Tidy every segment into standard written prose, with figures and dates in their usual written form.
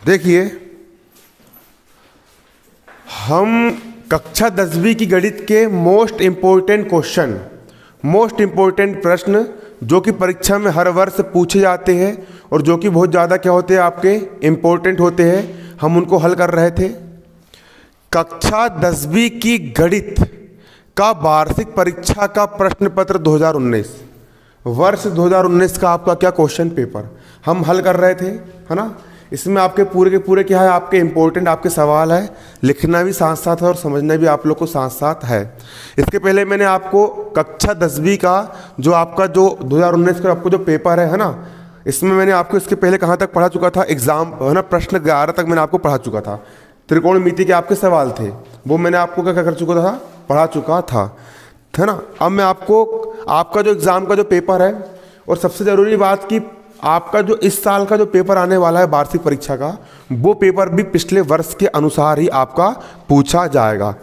देखिए, हम कक्षा 10वीं की गणित के most important question, most important प्रश्न जो कि परीक्षा में हर वर्ष पूछे जाते हैं और जो कि बहुत ज़्यादा क्या होते हैं, आपके इम्पोर्टेंट होते हैं, हम उनको हल कर रहे थे। कक्षा 10वीं की गणित का वार्षिक परीक्षा का प्रश्न पत्र 2019, वर्ष 2019 का आपका क्या क्वेश्चन पेपर हम हल कर रहे थे, है ना। इसमें आपके पूरे के पूरे क्या है, आपके इम्पोर्टेंट आपके सवाल है, लिखना भी साथ साथ है और समझना भी आप लोग को साथ साथ है। इसके पहले मैंने आपको कक्षा 10वीं का जो आपका जो 2019 का आपको जो पेपर है ना, इसमें मैंने आपको इसके पहले कहाँ तक पढ़ा चुका था, एग्जाम है ना, प्रश्न 11 तक मैंने आपको पढ़ा चुका था। त्रिकोणमिति के आपके सवाल थे, वो मैंने आपको क्या कर चुका था, पढ़ा चुका था, है ना। अब मैं आपको आपका जो एग्ज़ाम का जो पेपर है, और सबसे ज़रूरी बात कि आपका जो इस साल का जो पेपर आने वाला है वार्षिक परीक्षा का, वो पेपर भी पिछले वर्ष के अनुसार ही आपका पूछा जाएगा।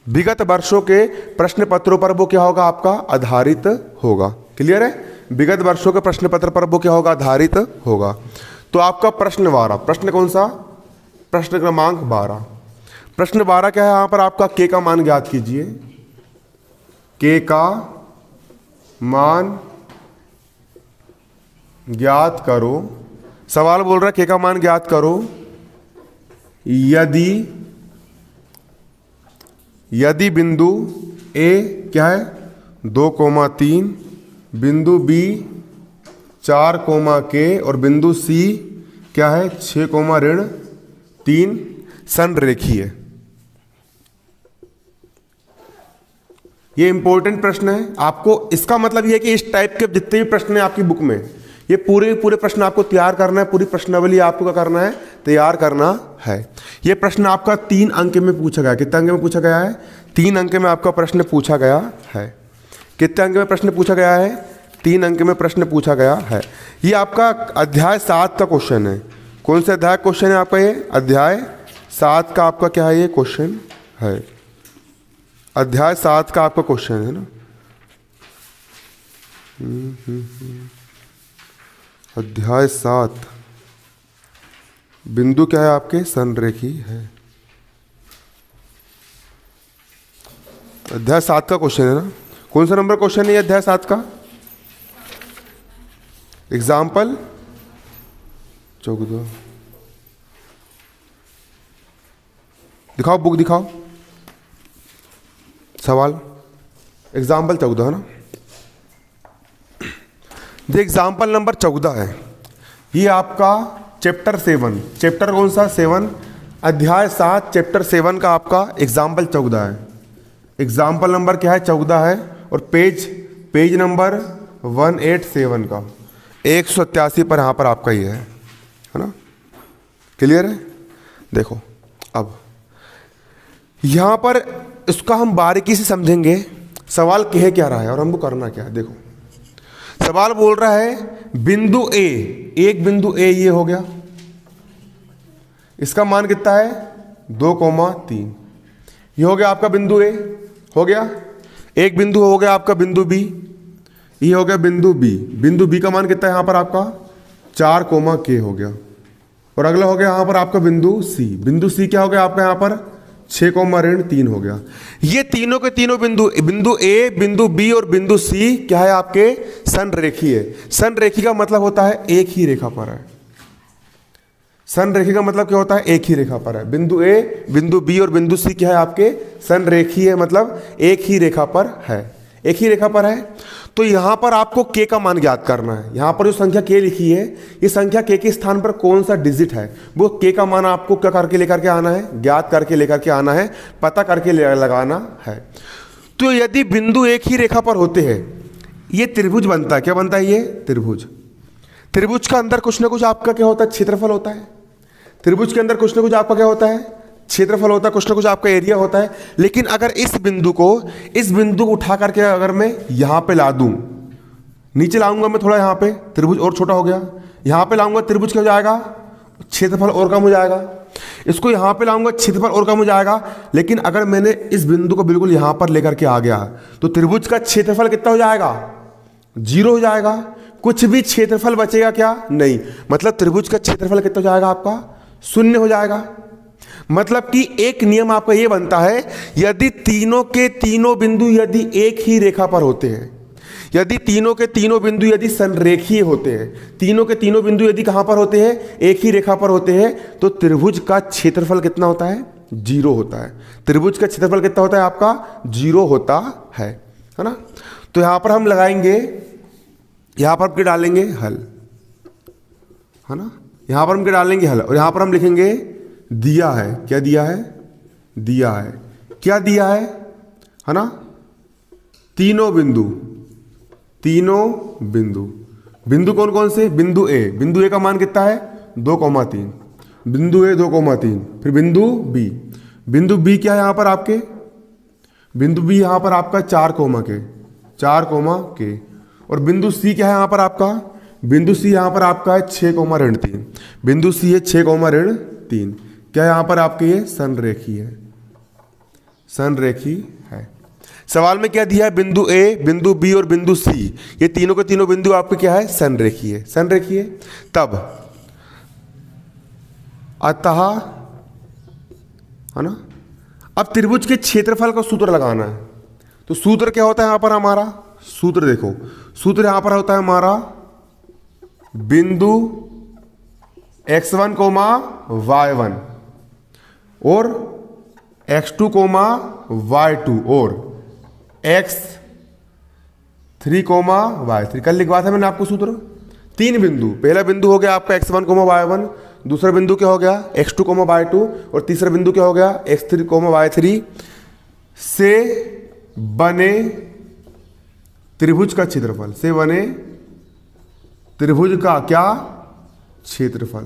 विगत वर्षों के प्रश्न पत्रों पर वो क्या होगा, आपका आधारित होगा। क्लियर है, विगत वर्षों के प्रश्न पत्र पर वो क्या होगा, आधारित होगा। तो आपका प्रश्न 12, प्रश्न कौन सा, प्रश्न क्रमांक 12। प्रश्न 12 क्या है, यहाँ पर आपका के का मान ज्ञात कीजिए। के का मान ज्ञात करो। सवाल बोल रहा है के का मान ज्ञात करो यदि बिंदु ए क्या है 2,3, बिंदु बी 4, और बिंदु सी क्या है 6,3 संरेखीय है। ये इंपॉर्टेंट प्रश्न है आपको। इसका मतलब ये है कि इस टाइप के जितने भी प्रश्न हैं आपकी बुक में, ये पूरे प्रश्न आपको तैयार करना है, पूरी प्रश्नावली आपको क्या करना है, तैयार करना है। ये प्रश्न आपका 3 अंक में पूछा गया है। कितने अंक में पूछा गया है, 3 अंक में आपका प्रश्न पूछा गया है। कितने अंक में प्रश्न पूछा गया है, 3 अंक में प्रश्न पूछा गया है। ये आपका अध्याय 7 का क्वेश्चन है। कौन सा अध्याय क्वेश्चन है आपका, ये अध्याय 7 का आपका क्या है, ये क्वेश्चन है। अध्याय 7 का आपका क्वेश्चन है ना। अध्याय 7 बिंदु क्या है आपके, संरेखी है। अध्याय 7 का क्वेश्चन है ना। कौन सा नंबर क्वेश्चन है ये अध्याय 7 का, एग्जाम्पल 14। दिखाओ, बुक दिखाओ, सवाल एग्जाम्पल 14 है ना। ये एग्जाम्पल नंबर 14 है। ये आपका चैप्टर 7, चैप्टर कौन सा, 7, अध्याय 7 चैप्टर 7 का आपका एग्जाम्पल 14 है। एग्जाम्पल नंबर क्या है, 14 है। और पेज नंबर 187 का 187 पर यहाँ पर आपका ये है ना। क्लियर है। देखो अब यहाँ पर इसका हम बारीकी से समझेंगे, सवाल कह क्या रहा है और हमको करना क्या है। देखो सवाल बोल रहा है बिंदु ए, एक बिंदु ए ये हो गया, इसका मान कितना है 2,3, ये हो गया आपका बिंदु ए, हो गया। एक बिंदु हो गया आपका बिंदु बी, ये हो गया बिंदु बी। बिंदु बी का मान कितना है यहाँ पर आपका 4, हो गया। और अगला हो गया यहाँ पर आपका बिंदु सी। बिंदु सी क्या हो गया आपका यहाँ पर 6,3 हो गया। ये तीनों के तीनों बिंदु ए, बिंदु बी और बिंदु सी क्या है आपके, संरेखी है। संरेखी का मतलब होता है एक ही रेखा पर है। संरेखी का मतलब क्या होता है, एक ही रेखा पर है। बिंदु ए, बिंदु बी और बिंदु सी क्या है आपके, संरेखी है, मतलब एक ही रेखा पर है, एक ही रेखा पर है। तो यहां पर आपको के का मान ज्ञात करना है। यहां पर जो संख्या के लिखी है, ये संख्या के स्थान पर कौन सा डिजिट है, वो के का मान आपको क्या करके लेकर के आना है, ज्ञात करके लेकर के आना है, पता करके लगाना है। तो यदि बिंदु एक ही रेखा पर होते हैं, ये त्रिभुज बनता है। क्या बनता है ये, त्रिभुज। त्रिभुज का अंदर कुछ ना कुछ आपका क्या होता है, क्षेत्रफल होता है। त्रिभुज के अंदर कुछ ना कुछ आपका क्या होता है, क्षेत्रफल होता है, कुछ ना कुछ आपका एरिया होता है। लेकिन अगर इस बिंदु को उठा करके अगर मैं यहां पे ला दूं, नीचे लाऊंगा मैं थोड़ा, यहां पे त्रिभुज और छोटा हो गया, यहां पे लाऊंगा त्रिभुज क्या हो जाएगा, क्षेत्रफल और कम हो जाएगा। इसको यहां पे लाऊंगा, क्षेत्रफल और कम हो जाएगा। लेकिन अगर मैंने इस बिंदु को बिल्कुल यहां पर लेकर के आ गया, तो त्रिभुज का क्षेत्रफल कितना हो जाएगा, 0 हो जाएगा। कुछ भी क्षेत्रफल बचेगा क्या, नहीं। मतलब त्रिभुज का क्षेत्रफल कितना हो जाएगा आपका, शून्य हो जाएगा। मतलब कि एक नियम आपका ये बनता है, यदि तीनों के तीनों बिंदु यदि एक ही रेखा पर होते हैं, यदि तीनों के तीनों बिंदु यदि संरेखीय होते हैं, तीनों के तीनों बिंदु यदि कहां पर होते हैं, एक ही रेखा पर होते हैं, तो त्रिभुज का क्षेत्रफल कितना होता है, 0 होता है। त्रिभुज का क्षेत्रफल कितना होता है आपका, 0 होता है ना। तो यहां पर हम लगाएंगे, यहां पर हम क्या डालेंगे, हल, है ना। यहां पर हम क्या डालेंगे, हल, और यहां पर हम लिखेंगे दिया है। क्या दिया है, दिया है, क्या दिया है ना, तीनों बिंदु, तीनों बिंदु, बिंदु कौन कौन से, बिंदु ए, बिंदु ए का मान कितना है 2,3, बिंदु ए 2,3, फिर बिंदु बी, बिंदु बी क्या है यहां पर आपके, बिंदु बी यहां पर आपका 4 के, और बिंदु सी क्या है यहां पर आपका, बिंदु सी यहां पर आपका है 6,3, बिंदु सी है 6,3, क्या यहां पर आपके ये संरेखी है, संरेखी है। सवाल में क्या दिया है, बिंदु ए, बिंदु बी और बिंदु सी, ये तीनों के तीनों बिंदु आपके क्या है, संरेखी है, संरेखी है। तब अतः, है ना, अब त्रिभुज के क्षेत्रफल का सूत्र लगाना है। तो सूत्र क्या होता है यहां पर हमारा, सूत्र देखो, सूत्र यहां पर होता है हमारा बिंदु x1, y1 और x2, y2 और x3, y3। कल लिखवा था मैंने आपको सूत्र, 3 बिंदु, पहला बिंदु हो गया आपका x1, y1, दूसरा बिंदु क्या हो गया x2, y2 और तीसरा बिंदु क्या हो गया x3, y3 से बने त्रिभुज का क्षेत्रफल, से बने त्रिभुज का क्या क्षेत्रफल।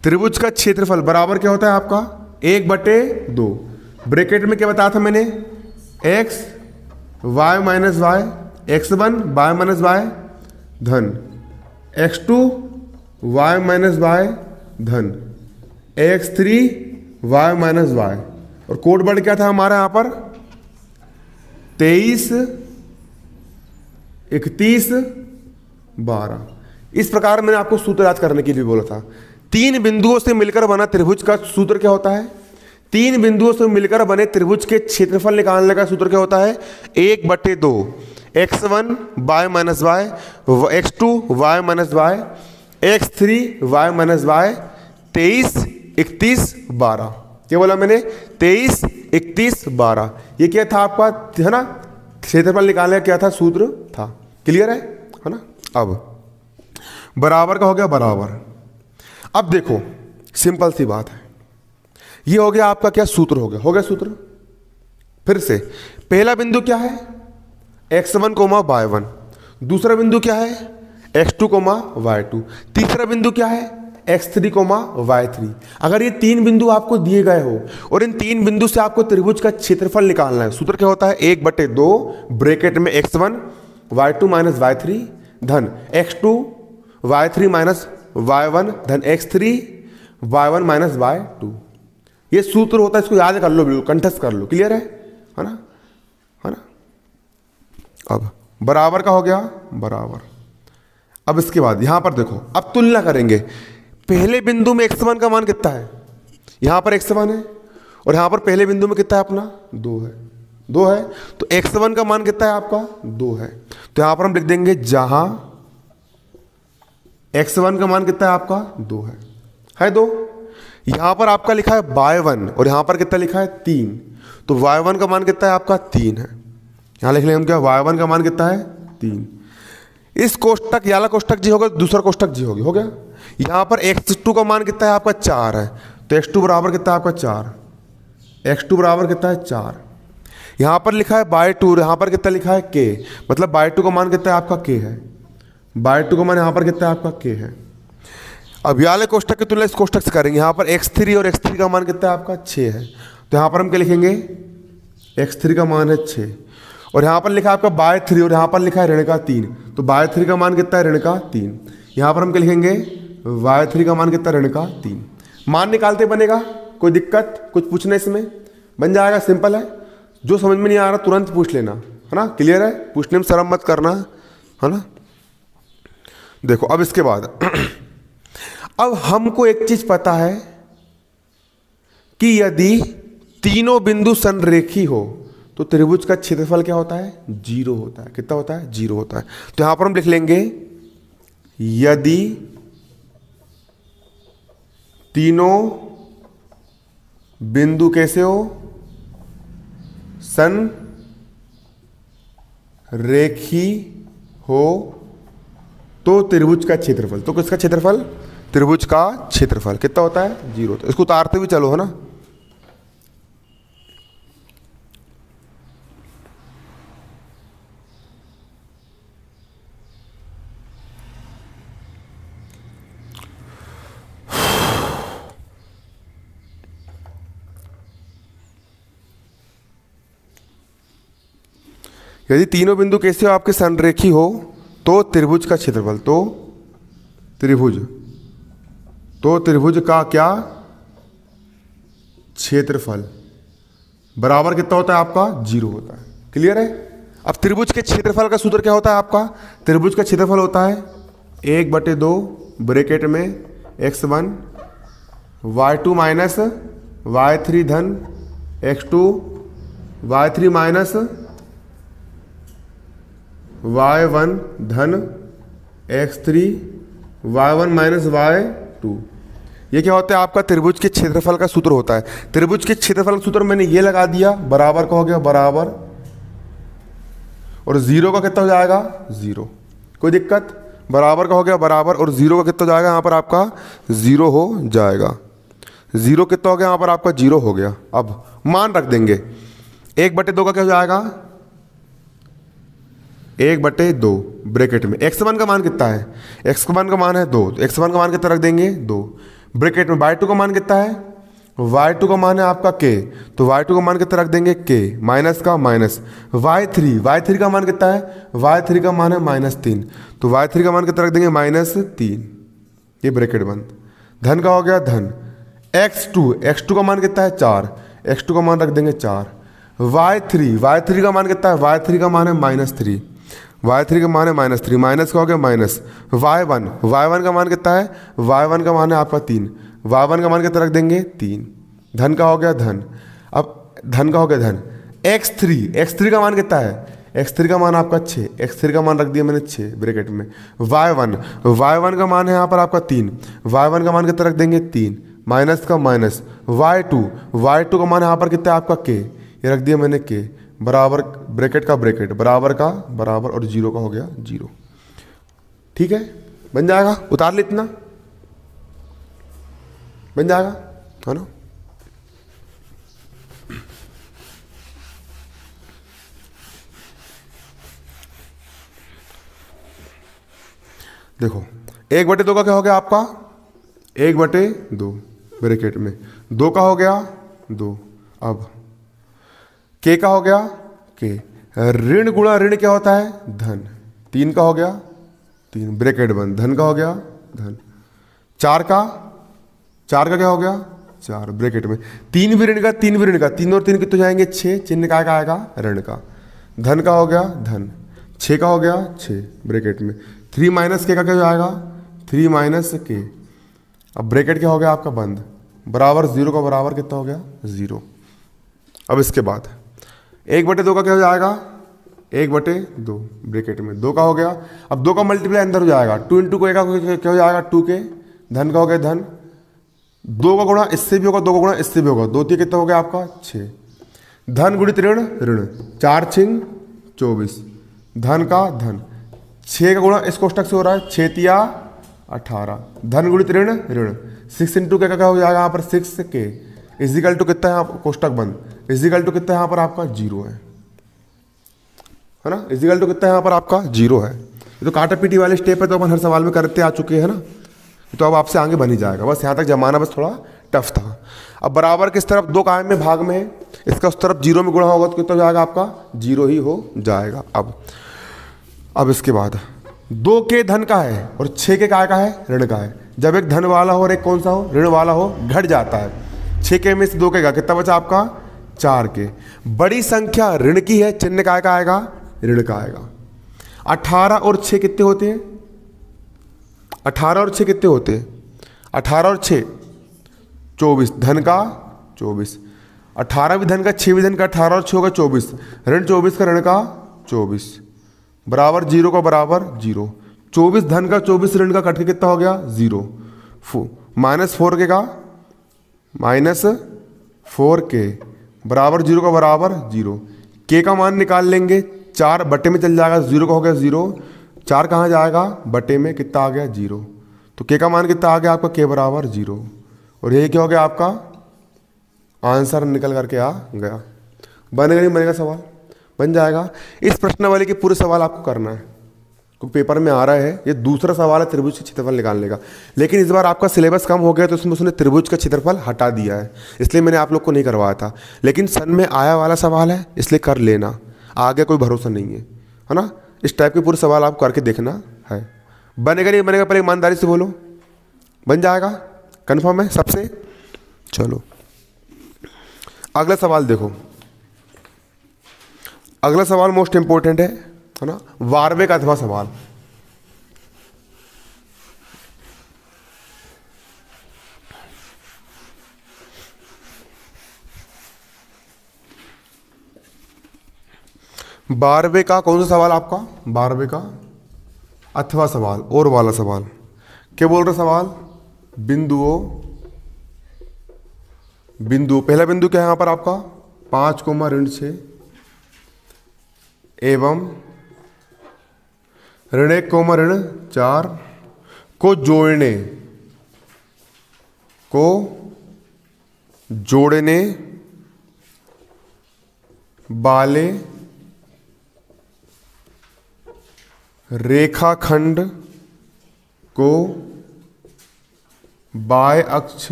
त्रिभुज का क्षेत्रफल बराबर क्या होता है आपका 1/2, ब्रैकेट में क्या बताया था मैंने, x y minus y, x1 y minus y धन x2 y माइनस वाई धन x3 y माइनस वाई, और कोड वर्ड क्या था हमारा यहां पर 23, 31, 12। इस प्रकार मैंने आपको सूत्र याद करने के लिए बोला था। 3 बिंदुओं से मिलकर बना त्रिभुज का सूत्र क्या होता है, 3 बिंदुओं से मिलकर बने त्रिभुज के क्षेत्रफल निकालने का सूत्र क्या होता है, 1/2 x1 y minus y, x2 y minus y, x3 y minus y, 23, 31, 12। क्या बोला मैंने, 23, 31, 12। ये क्या था आपका, है ना, क्षेत्रफल निकालने का क्या था, सूत्र था। क्लियर है ना। अब बराबर का हो गया बराबर। अब देखो सिंपल सी बात है, ये हो गया आपका क्या सूत्र, हो गया सूत्र। फिर से पहला बिंदु क्या है x1, y1, दूसरा बिंदु क्या है x2, y2, तीसरा बिंदु क्या है x3, y3। अगर ये 3 बिंदु आपको दिए गए हो और इन 3 बिंदु से आपको त्रिभुज का क्षेत्रफल निकालना है, सूत्र क्या होता है 1/2 ब्रैकेट में x1 y2 माइनस y3 धन x2 y3 माइनस y1 धन x3 y1 माइनस y2। ये सूत्र होता है, इसको याद कर लो, बिल्कुल कंठस्थ कर लो। क्लियर है ना, है ना। अब बराबर का हो गया बराबर। अब इसके बाद यहां पर देखो, अब तुलना करेंगे। पहले बिंदु में x1 का मान कितना है, यहां पर x1 है, और यहां पर पहले बिंदु में कितना है अपना 2 है, 2 है। तो x1 का मान कितना है आपका 2 है। तो यहां पर हम लिख देंगे जहां x1 का मान कितना है आपका 2 है 2। यहां पर आपका लिखा है y1 और यहां पर कितना लिखा है 3, तो y1 का मान कितना है आपका 3 है। यहां लिख लेंगे हम क्या, y1 का मान कितना है 3। इस कोष्टक याला कोष्टक जी होगा, दूसरा कोष्टक जी होगी, हो गया। यहां पर x2 का मान कितना है आपका 4 है, तो x2 बराबर कितना है आपका 4, x2 बराबर कितना है 4। यहां पर लिखा है y2, यहां पर कितना लिखा है k, मतलब y2 का मान कितना है आपका k है, y2 का मान यहां पर कितना है आपका k है। अब याले कोष्टक की तुलना इस कोष्टक से करेंगे। यहां पर x3 और x3 का मान कितना है आपका 6 है, तो यहां पर हम क्या लिखेंगे x3 का मान है 6, और यहां पर लिखा है आपका y3 और यहां पर लिखा है ऋण का 3, तो y3 का मान कितना है ऋण का 3। यहां पर हम क्या लिखेंगे y3 का मान कितना ऋण का 3। मान निकालते बनेगा, कोई दिक्कत कुछ पूछना इसमें, बन जाएगा, सिंपल है। जो समझ में नहीं आ रहा तुरंत पूछ लेना, है ना। क्लियर है, पूछने में शर्म मत करना, है ना। देखो अब इसके बाद अब हमको एक चीज पता है कि यदि तीनों बिंदु संरेखी हो तो त्रिभुज का क्षेत्रफल क्या होता है? 0 होता है। कितना होता है? 0 होता है। तो यहां पर हम लिख लेंगे यदि तीनों बिंदु कैसे हो? संरेखी हो तो त्रिभुज का क्षेत्रफल, तो किसका क्षेत्रफल? त्रिभुज का क्षेत्रफल कितना होता है? 0 होता है। इसको उतारते भी चलो, है ना। यदि तीनों बिंदु कैसे हो? आपके संरेखी हो तो त्रिभुज का क्षेत्रफल, तो त्रिभुज का क्या? क्षेत्रफल बराबर कितना होता है आपका? 0 होता है। क्लियर है? अब त्रिभुज के क्षेत्रफल का सूत्र क्या होता है आपका? त्रिभुज का क्षेत्रफल होता है 1/2 ब्रैकेट में x1 y2 माइनस y3 धन x2 y3 माइनस y1 धन x3 y1 माइनस y2। ये क्या होता है आपका? त्रिभुज के क्षेत्रफल का सूत्र होता है। त्रिभुज के क्षेत्रफल का सूत्र मैंने ये लगा दिया, बराबर का हो गया बराबर, और 0 का कितना हो जाएगा? 0। कोई दिक्कत? बराबर का हो गया बराबर, और 0 का कितना हो जाएगा यहाँ पर आपका? 0 हो जाएगा। 0 कितना हो गया यहाँ पर आपका? 0 हो गया। अब मान रख देंगे 1/2 का क्या हो जाएगा? 1/2 ब्रैकेट में x1 का मान कितना है? x1 का मान है 2, तो x1 का मान कितना रख देंगे? 2 ब्रैकेट में। y2 का मान कितना है? y2 का मान है आपका k, तो y2 का मान कितना रख देंगे? k माइनस का माइनस। y3 का मान कितना है? y3 का मान है -3, तो y3 का मान कितना रख देंगे? -3। ये ब्रैकेट बंद। धन का हो गया धन। x2 का मान कितना है? 4, x2 का मान रख देंगे 4। y3 का मान कितना है? y3 का मान है -3, y3 का मान है -3, माइनस का हो गया माइनस। y1 का मान कितना है? y1 का मान है आपका 3, y1 का मान कितना रख देंगे? 3। धन का हो गया धन। अब धन का हो गया धन। x3 का मान कितना है? x3 का मान आपका 6, x3 का मान रख दिया मैंने 6 ब्रैकेट में। y1 का मान है यहाँ पर आपका 3, y1 का मान कितना रख देंगे? 3 माइनस का माइनस। y2 का मान यहाँ पर कितना है आपका? k, ये रख दिया मैंने k, बराबर ब्रैकेट का ब्रैकेट, बराबर का बराबर, और 0 का हो गया 0। ठीक है, बन जाएगा। उतार ले, इतना बन जाएगा, है ना। देखो 1/2 का क्या हो गया आपका? 1/2 ब्रैकेट में 2 का हो गया 2। अब k का हो गया k, ऋण गुणा ऋण क्या होता है? धन। 3 का हो गया 3 ब्रैकेट बंद, धन का हो गया धन। 4 का क्या हो गया? 4 ब्रैकेट में। 3 भी ऋण का 3 भी ऋण का, 3 और 3 कितने जाएंगे? 6, चिन्ह का आएगा ऋण का। धन का हो गया धन। 6 का हो गया 6 ब्रैकेट में। 3 माइनस k का क्या जाएगा? 3 माइनस k। अब ब्रैकेट क्या हो गया आपका? बंद, बराबर 0 का बराबर कितना हो गया? 0। अब इसके बाद 1/2 का क्या हो जाएगा? 1/2 ब्रैकेट में 2 का हो गया। अब 2 का मल्टीप्लाई अंदर हो जाएगा, 2 × k का क्या हो जाएगा? 2k। धन का हो गया धन। 2 का गुणा इससे भी होगा, 2 का गुणा इससे भी होगा, 2 3 कितना हो गया आपका? 6। धन गुणित ऋण ऋण, 4 6 24, धन का धन। 6 का गुणा इस कोष्टक से हो रहा है, 6 तिया 18, धन गुणित ऋण ऋण। 6 × k का क्या हो जाएगा यहाँ पर? 6k इजिकल टू कितना है? यहाँ कोष्टक बंद, इजिकल टू कितना है यहाँ पर आपका? 0 है ना। इजिकल टू कितना है यहाँ पर आपका? 0 है। ये तो काटा पीटी वाले स्टेप है, तो अपन हर सवाल में करते आ चुके हैं ना, तो अब आपसे आगे बन ही जाएगा। बस यहाँ तक जमाना बस थोड़ा टफ था। अब बराबर किस तरफ? 2 कायम में भाग में है, इसका उस तरफ 0 में गुणा होगा तो कितना हो जाएगा आपका? 0 ही हो जाएगा। अब इसके बाद 2k धन का है और 6k काय का है? ऋण का है। जब एक धन वाला हो और एक कौन सा हो? ऋण वाला हो, घट जाता है। 6k में से 2k का कितना बचा आपका? 4k। बड़ी संख्या ऋण की है, चिन्ह काय का आएगा? ऋण का आएगा। 18 और 6 कितने होते हैं? 18 और 6 कितने होते हैं? 18 और 6 24, धन का 24, 18 भी धन का, 6 भी धन का, 18 और 6 होगा 24, ऋण 24 का ऋण का 24 बराबर 0 का बराबर 0, 24 धन का 24 ऋण का कट के कितना हो गया 0, -4 के का -4 बराबर 0 का बराबर 0, के का मान निकाल लेंगे, 4 बटे में चल जाएगा, 0 का हो गया 0, 4 कहाँ जाएगा बटे में, कितना आ गया 0, तो के का मान कितना आ गया आपका के बराबर 0, और यही क्या हो गया आपका आंसर निकल करके आ गया। बनेगा नहीं बनेगा सवाल? बन जाएगा। इस प्रश्न वाले के पूरे सवाल आपको करना है क्योंकि पेपर में आ रहा है। ये दूसरा सवाल है त्रिभुज का क्षेत्रफल निकालने का, लेकिन इस बार आपका सिलेबस कम हो गया तो उसमें उसने त्रिभुज का क्षेत्रफल हटा दिया है, इसलिए मैंने आप लोग को नहीं करवाया था। लेकिन सन में आया वाला सवाल है इसलिए कर लेना, आगे कोई भरोसा नहीं है ना। इस टाइप के पूरे सवाल आपको करके देखना है। बनेगा नहीं बनेगा पहले ईमानदारी से बोलो। बन जाएगा? कन्फर्म है सबसे? चलो अगला सवाल देखो। अगला सवाल मोस्ट इंपॉर्टेंट है ना, वार्वे का अथवा सवाल। बारहवें का कौन सा सवाल आपका? बारहवें का अथवा सवाल और वाला सवाल। क्या बोल रहे सवाल? बिंदुओं, पहला बिंदु क्या है यहां पर आपका 5,6 एवं ऋण को जोड़ने वाले रेखाखंड को बाह्य अक्ष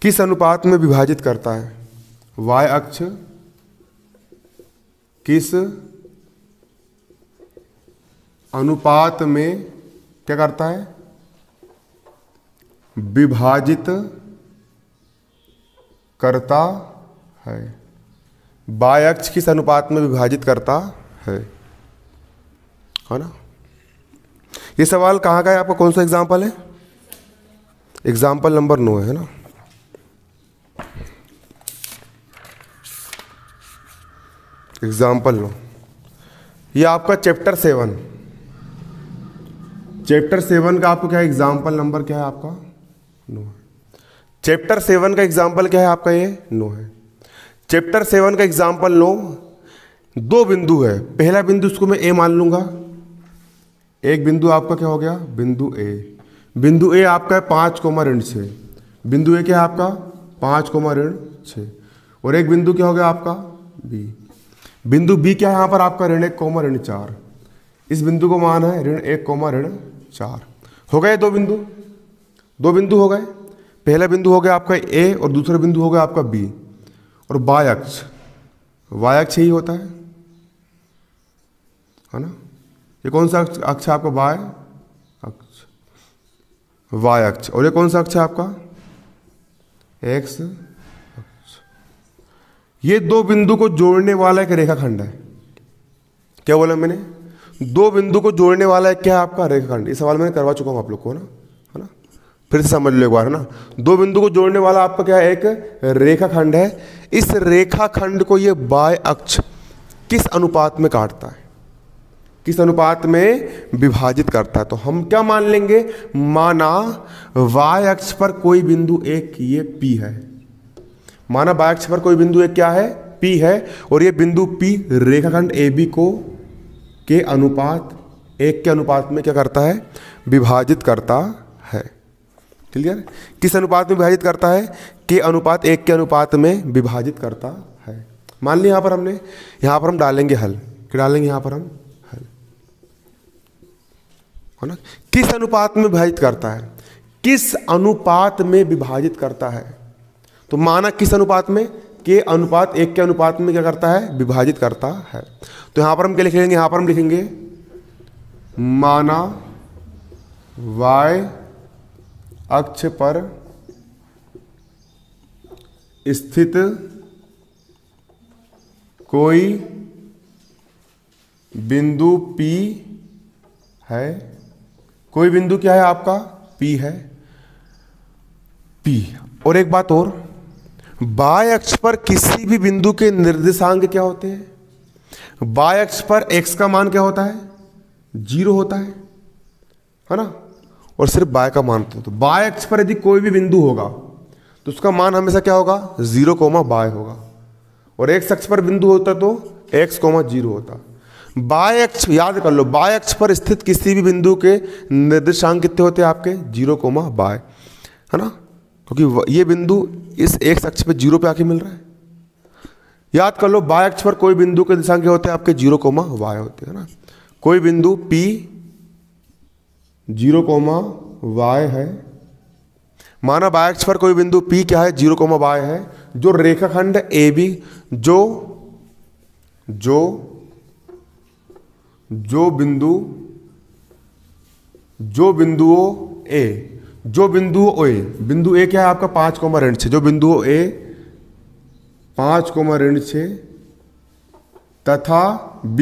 किस अनुपात में विभाजित करता है? बाह्य अक्ष किस अनुपात में क्या करता है? विभाजित करता है। बाह्य अक्ष किस अनुपात में विभाजित करता है ना। ये सवाल कहाँ का है आपका? कौन सा एग्जाम्पल है? एग्जाम्पल नंबर 9 है ना। एग्जाम्पल 9 ये आपका चैप्टर 7 का आपको क्या है? एग्जाम्पल नंबर क्या है आपका? 9। चैप्टर 7 का एग्जाम्पल क्या है आपका? ये 9 है। चैप्टर 7 का एग्जाम्पल 9, 2 बिंदु है। पहला बिंदु उसको मैं ए मान लूंगा। एक बिंदु आपका क्या हो गया? बिंदु ए। बिंदु ए आपका है 5,6। बिंदु ए क्या है आपका? 5,6। और एक बिंदु क्या हो गया आपका? बी। बिंदु बी क्या है यहाँ पर आपका? ऋण 1,4। इस बिंदु को मान है ऋण 1,4। हो गए 2 बिंदु? 2 बिंदु हो गए। पहला बिंदु हो गया आपका ए और दूसरा बिंदु हो गया आपका बी। और बाह्य अक्ष यही होता है ना। ये कौन सा अक्ष है आपका? बाह्य अक्ष। और ये कौन सा अक्ष है आपका? एक्स अक्ष। ये 2 बिंदु को जोड़ने वाला एक रेखाखंड है। क्या बोला मैंने? 2 बिंदु को जोड़ने वाला एक क्या है आपका? रेखाखंड। ये सवाल मैंने करवा चुका हूं आप लोग को ना, है ना। फिर से समझ लो एक बार, है ना। 2 बिंदु को जोड़ने वाला आपका क्या है? एक रेखाखंड है। इस रेखाखंड को ये बाह्य अक्ष किस अनुपात में काटता है? किस अनुपात में विभाजित करता है? तो हम क्या मान लेंगे? माना y अक्ष पर कोई बिंदु एक ये P है। माना y अक्ष पर कोई बिंदु एक क्या है? P है। और ये बिंदु P रेखाखंड AB को के अनुपात 1 के अनुपात में क्या करता है? विभाजित करता है। क्लियर? किस अनुपात में विभाजित करता है? के अनुपात 1 के अनुपात में विभाजित करता है। मान लिया यहां पर हम डालेंगे हल। क्या डालेंगे यहां पर हम? है ना। किस अनुपात में विभाजित करता है? किस अनुपात में विभाजित करता है? तो माना किस अनुपात में? के अनुपात 1 के अनुपात में क्या करता है? विभाजित करता है। तो यहां पर हम क्या लिखेंगे? यहां पर हम लिखेंगे माना y अक्ष पर स्थित कोई बिंदु P है। कोई बिंदु क्या है आपका? P है। P। और एक बात और, बाय अक्ष पर किसी भी बिंदु के निर्देशांक क्या होते हैं? बाय अक्ष पर x का मान क्या होता है? 0 होता है ना, और सिर्फ बाय का मान होता है। तो बाय अक्ष पर यदि कोई भी बिंदु होगा तो उसका मान हमेशा क्या होगा? 0, बाय होगा। और एक्स अक्ष पर बिंदु होता तो x, 0 होता। बाय अक्ष याद कर लो, बाय अक्ष पर स्थित किसी भी बिंदु के निर्देशांक कितने होते हैं आपके? 0, बाय, है ना, क्योंकि ये बिंदु इस एक्स अक्ष पे 0 पे आके मिल रहा है। याद कर लो, बाय अक्ष पर कोई बिंदु के निर्देशांक होते हैं आपके? 0, y होते हैं ना। कोई बिंदु P 0, y है, माना बाय अक्ष पर कोई बिंदु P क्या है? 0, y है, जो रेखाखंड AB जो बिंदुओं A, बिंदु A क्या है आपका? 5, ऋण 6, जो बिंदुओं A 5, ऋण 6 तथा B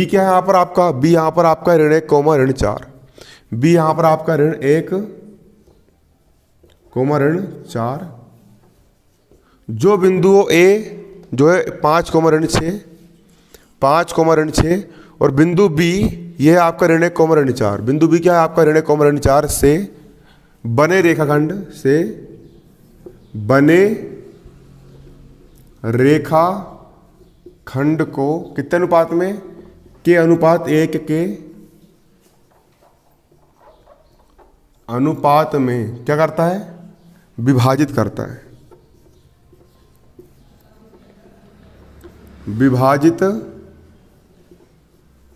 क्या है यहाँ पर आपका? B यहाँ पर आपका ऋण 1, ऋण 4, B यहाँ पर आपका ऋण 1, ऋण 4, जो बिंदुओं A जो है 5, ऋण 6, 5, ऋण 6, और बिंदु B ये है आपका ऋण 1, ऋण 4, बिंदु B क्या है आपका? ऋण 1, ऋण 4 से बने रेखाखंड को कितने अनुपात में? के अनुपात 1 के अनुपात में क्या करता है? विभाजित करता है। विभाजित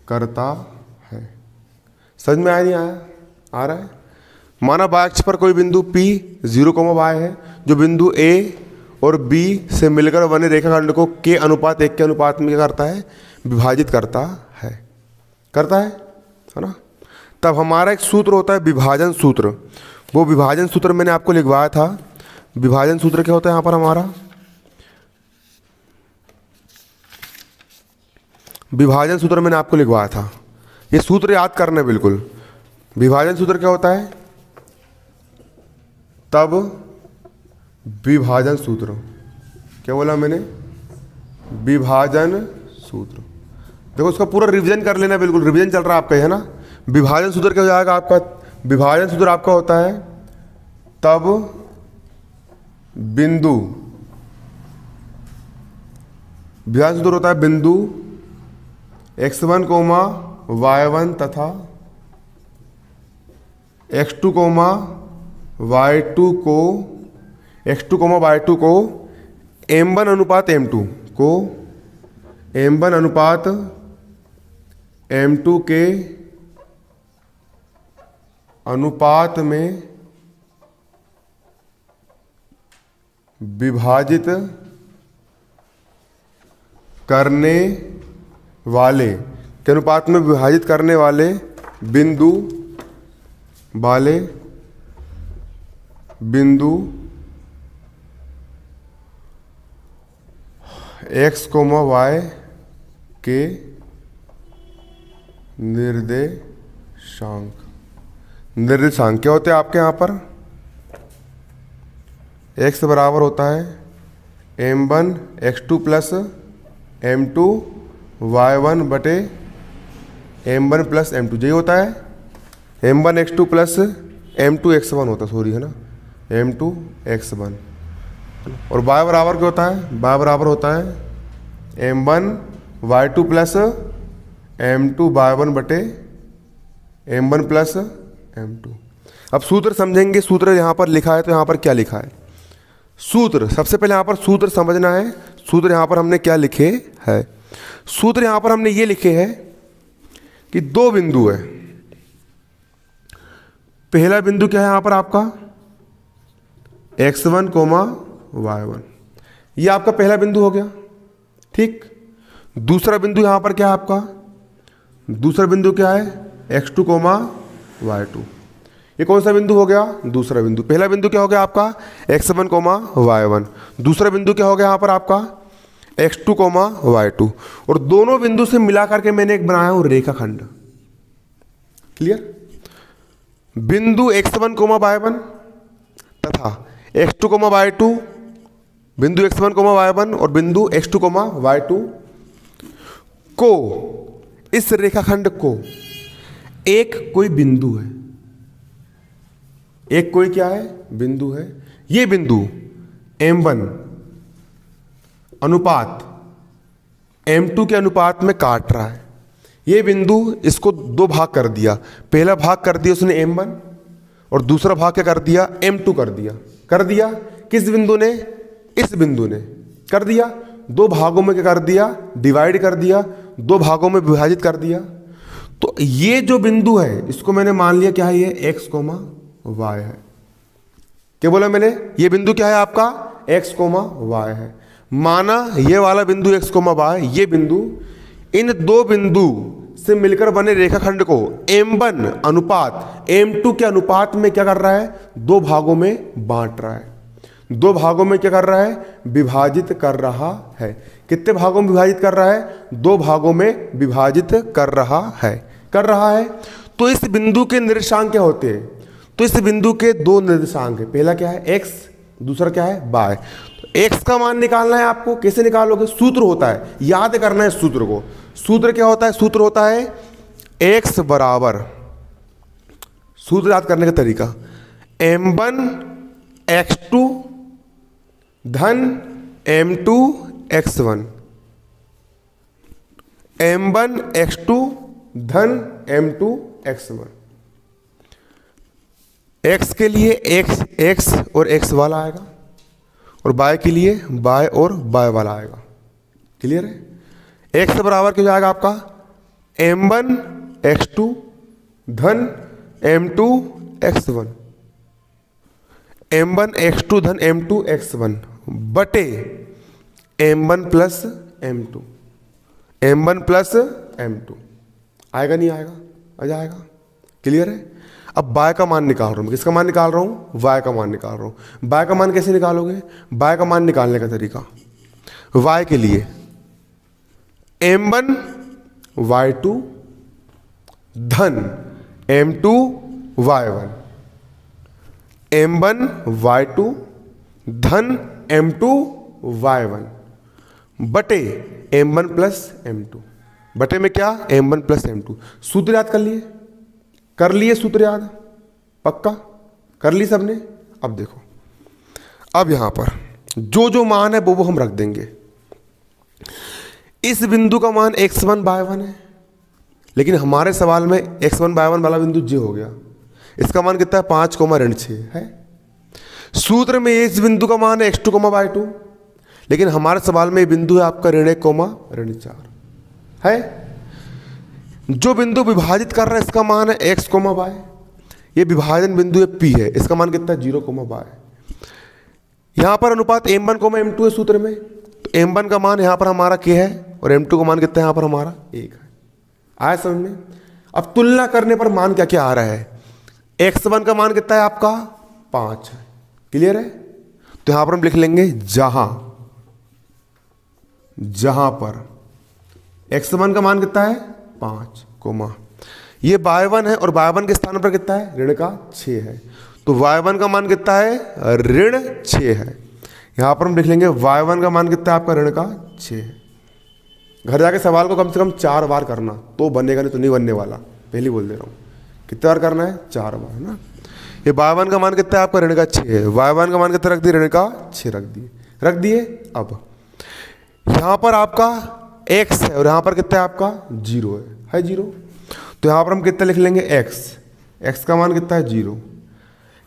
करता है। समझ में आया नहीं आया? आ रहा है? माना बाय अक्ष पर कोई बिंदु P 0, y है, जो बिंदु A और B से मिलकर बने रेखाखंड को के अनुपात 1 के अनुपात में क्या करता है? विभाजित करता है। है ना। तब हमारा एक सूत्र होता है विभाजन सूत्र। वो विभाजन सूत्र मैंने आपको लिखवाया था। विभाजन सूत्र क्या होता है यहाँ पर हमारा? विभाजन सूत्र मैंने आपको लिखवाया था, ये सूत्र याद करना है बिल्कुल। विभाजन सूत्र क्या होता है? तब विभाजन सूत्र, क्या बोला मैंने? विभाजन सूत्र। देखो उसका पूरा रिवीजन कर लेना, बिल्कुल रिवीजन चल रहा है आपका, है ना। विभाजन सूत्र क्या हो जाएगा आपका? विभाजन सूत्र आपका होता है तब बिंदु, विभाजन सूत्र होता है बिंदु x1, y1 तथा x2, y2 को m1 अनुपात m2 को m1 अनुपात m2 के अनुपात में विभाजित करने वाले, के अनुपात में विभाजित करने वाले बिंदु x, y के निर्देशांक क्या होते हैं आपके यहाँ पर? x बराबर होता है m1 x2 plus m2 y1 बटे m1 प्लस m2, यही होता है। m1 x2 plus m2 x1 होता है, सॉरी, है ना, m2 x1। और y बराबर क्या होता है? y बराबर होता है m1 y2 plus m2 y1 बटे m1 प्लस m2। अब सूत्र समझेंगे। सूत्र यहाँ पर लिखा है तो यहाँ पर क्या लिखा है? सूत्र सबसे पहले यहाँ पर सूत्र समझना है। सूत्र यहाँ पर हमने क्या लिखे है? सूत्र यहाँ पर हमने ये लिखे हैं कि दो बिंदु है। पहला बिंदु क्या है यहाँ पर आपका? x1, y1, ये आपका पहला बिंदु हो गया, ठीक। दूसरा बिंदु यहाँ पर क्या है आपका? दूसरा बिंदु क्या है? x2, y2। ये कौन सा बिंदु हो गया? दूसरा बिंदु। पहला बिंदु क्या हो गया आपका? x1, y1। दूसरा बिंदु क्या हो गया यहाँ पर आपका? x2, y2। और दोनों बिंदु से मिला करके मैंने एक बनाया हूं रेखाखंड। क्लियर? बिंदु x1, y1 तथा x2, y2, बिंदु x1, y1 और बिंदु x2, y2 को, इस रेखाखंड को एक कोई बिंदु है, एक कोई क्या है, बिंदु है, ये बिंदु m1 अनुपात m2 के अनुपात में काट रहा है। ये बिंदु इसको दो भाग कर दिया, पहला भाग कर दिया उसने m1 और दूसरा भाग क्या कर दिया, m2 कर दिया किस बिंदु ने, इस बिंदु ने कर दिया, दो भागों में क्या कर दिया, डिवाइड कर दिया, दो भागों में विभाजित कर दिया। तो ये जो बिंदु है इसको मैंने मान लिया क्या है, ये x, y है। क्या बोला मैंने, ये बिंदु क्या है आपका, x, y है। माना ये वाला बिंदु x, y, ये बिंदु, इन दो बिंदु से मिलकर बने रेखाखंड को m1 अनुपात m2 के अनुपात में क्या कर रहा है, दो भागों में बांट रहा है, दो भागों में क्या कर रहा है, विभाजित कर रहा है। कितने भागों में विभाजित कर रहा है, दो भागों में विभाजित कर रहा है। तो इस बिंदु के निर्देशांक क्या होते हैं, तो इस बिंदु के दो निर्देशांक है, पहला क्या है x, दूसरा क्या है y। x का मान निकालना है आपको, कैसे निकालोगे, सूत्र होता है, याद करना है सूत्र को। सूत्र क्या होता है, सूत्र होता है x बराबर, सूत्र याद करने का तरीका m1 x2 धन m2 x1, m1 x2 धन m2 x1। x के लिए x और x वाला आएगा और y के लिए y और y वाला आएगा। क्लियर है। x बराबर क्या जाएगा आपका, m1 x2 धन m2 x1, m1 x2 धन m2 x1 बटे m1 plus m2, m1 plus m2 आएगा, नहीं आएगा, आ जाएगा। क्लियर है। अब y का मान निकाल रहा हूं, किसका मान निकाल रहा हूं, y का मान निकाल रहा हूं। y का मान कैसे निकालोगे, y का मान निकालने का तरीका, y के लिए m1 y2 धन m2 y1, m1 y2 धन m2 y1 बटे m1 प्लस m2, बटे में क्या, m1 प्लस m2। सूत्र याद कर लिए सूत्र याद, पक्का कर ली सबने। अब देखो, अब यहां पर जो मान है वो हम रख देंगे। इस बिंदु का मान x1 y1 है, लेकिन हमारे सवाल में x1 y1 वाला बिंदु j हो गया। इसका मान कितना है, 5, 6 है। सूत्र में इस बिंदु का मान है x2, y2, लेकिन हमारे सवाल में बिंदु है आपका ऋण 1, 4 है। जो बिंदु विभाजित कर रहा है इसका मान है x, y। ये विभाजन बिंदु है P है, इसका मान कितना है, 0, y। यहां पर अनुपात m1, m2 है सूत्र में, तो m1 का मान यहां पर हमारा k है और m2 का मान कितना है, यहां पर हमारा 1 है। आया समझ में। अब तुलना करने पर मान क्या क्या आ रहा है, x1 का मान कितना है आपका, 5 है। क्लियर है। तो यहां पर हम लिख लेंगे जहां पर x1 का मान कितना है, 5, ये y1 है और y1 के स्थान पर कितना है, ऋण का 6 है। तो y1 का मान कितना है, ऋण 6 है। यहां पर हम लिख लेंगे y1 का मान कितना है आपका, ऋण का 6 है। घर जाके सवाल को कम से कम 4 बार करना, तो बनेगा, नहीं तो नहीं बनने वाला, पहले बोल दे रहा हूं। कितने बार करना है, 4 बार ना। ये y1 का मान कितना है आपका, ऋण का 6 है। y1 का मान कितना रख दिए, ऋण का 6 रख दिए। अब यहां पर आपका x है और यहां पर कितना है आपका, 0 है 0। तो यहां पर हम कितना लिख लेंगे, x का मान कितना है, 0।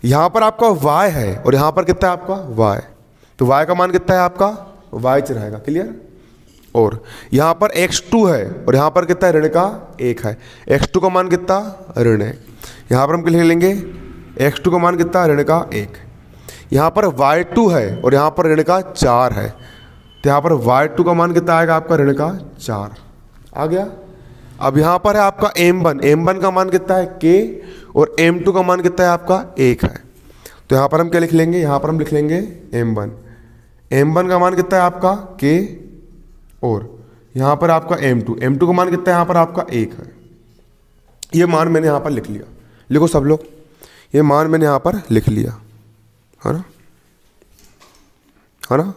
यहां पर आपका y है और यहां पर कितना है आपका, y। तो y का मान कितना है आपका, y रहेगा। क्लियर। और यहां पर x2 है और यहां पर कितना है, ऋण का 1 है। x2 का मान कितना, ऋण है। यहां पर हम लिख लेंगे x2 का मान कितना, ऋण का 1। यहां पर y2 है और यहां पर ऋण का 4 है। तो यहां पर y2 का मान कितना आएगा आपका, ऋण का 4 आ गया। अब यहां पर है आपका m1 का मान कितना है, k, और m2 का मान कितना है आपका, 1 है। तो यहां पर हम क्या लिख लेंगे, यहां पर हम लिख लेंगे m1 का मान कितना है आपका, k, और यहां पर आपका m2 का मान कितना है, यहां पर आपका 1 है। ये मान मैंने यहां पर लिख लिया, लिखो सब लोग, ये मान मैंने यहां पर लिख लिया। है ना, है ना,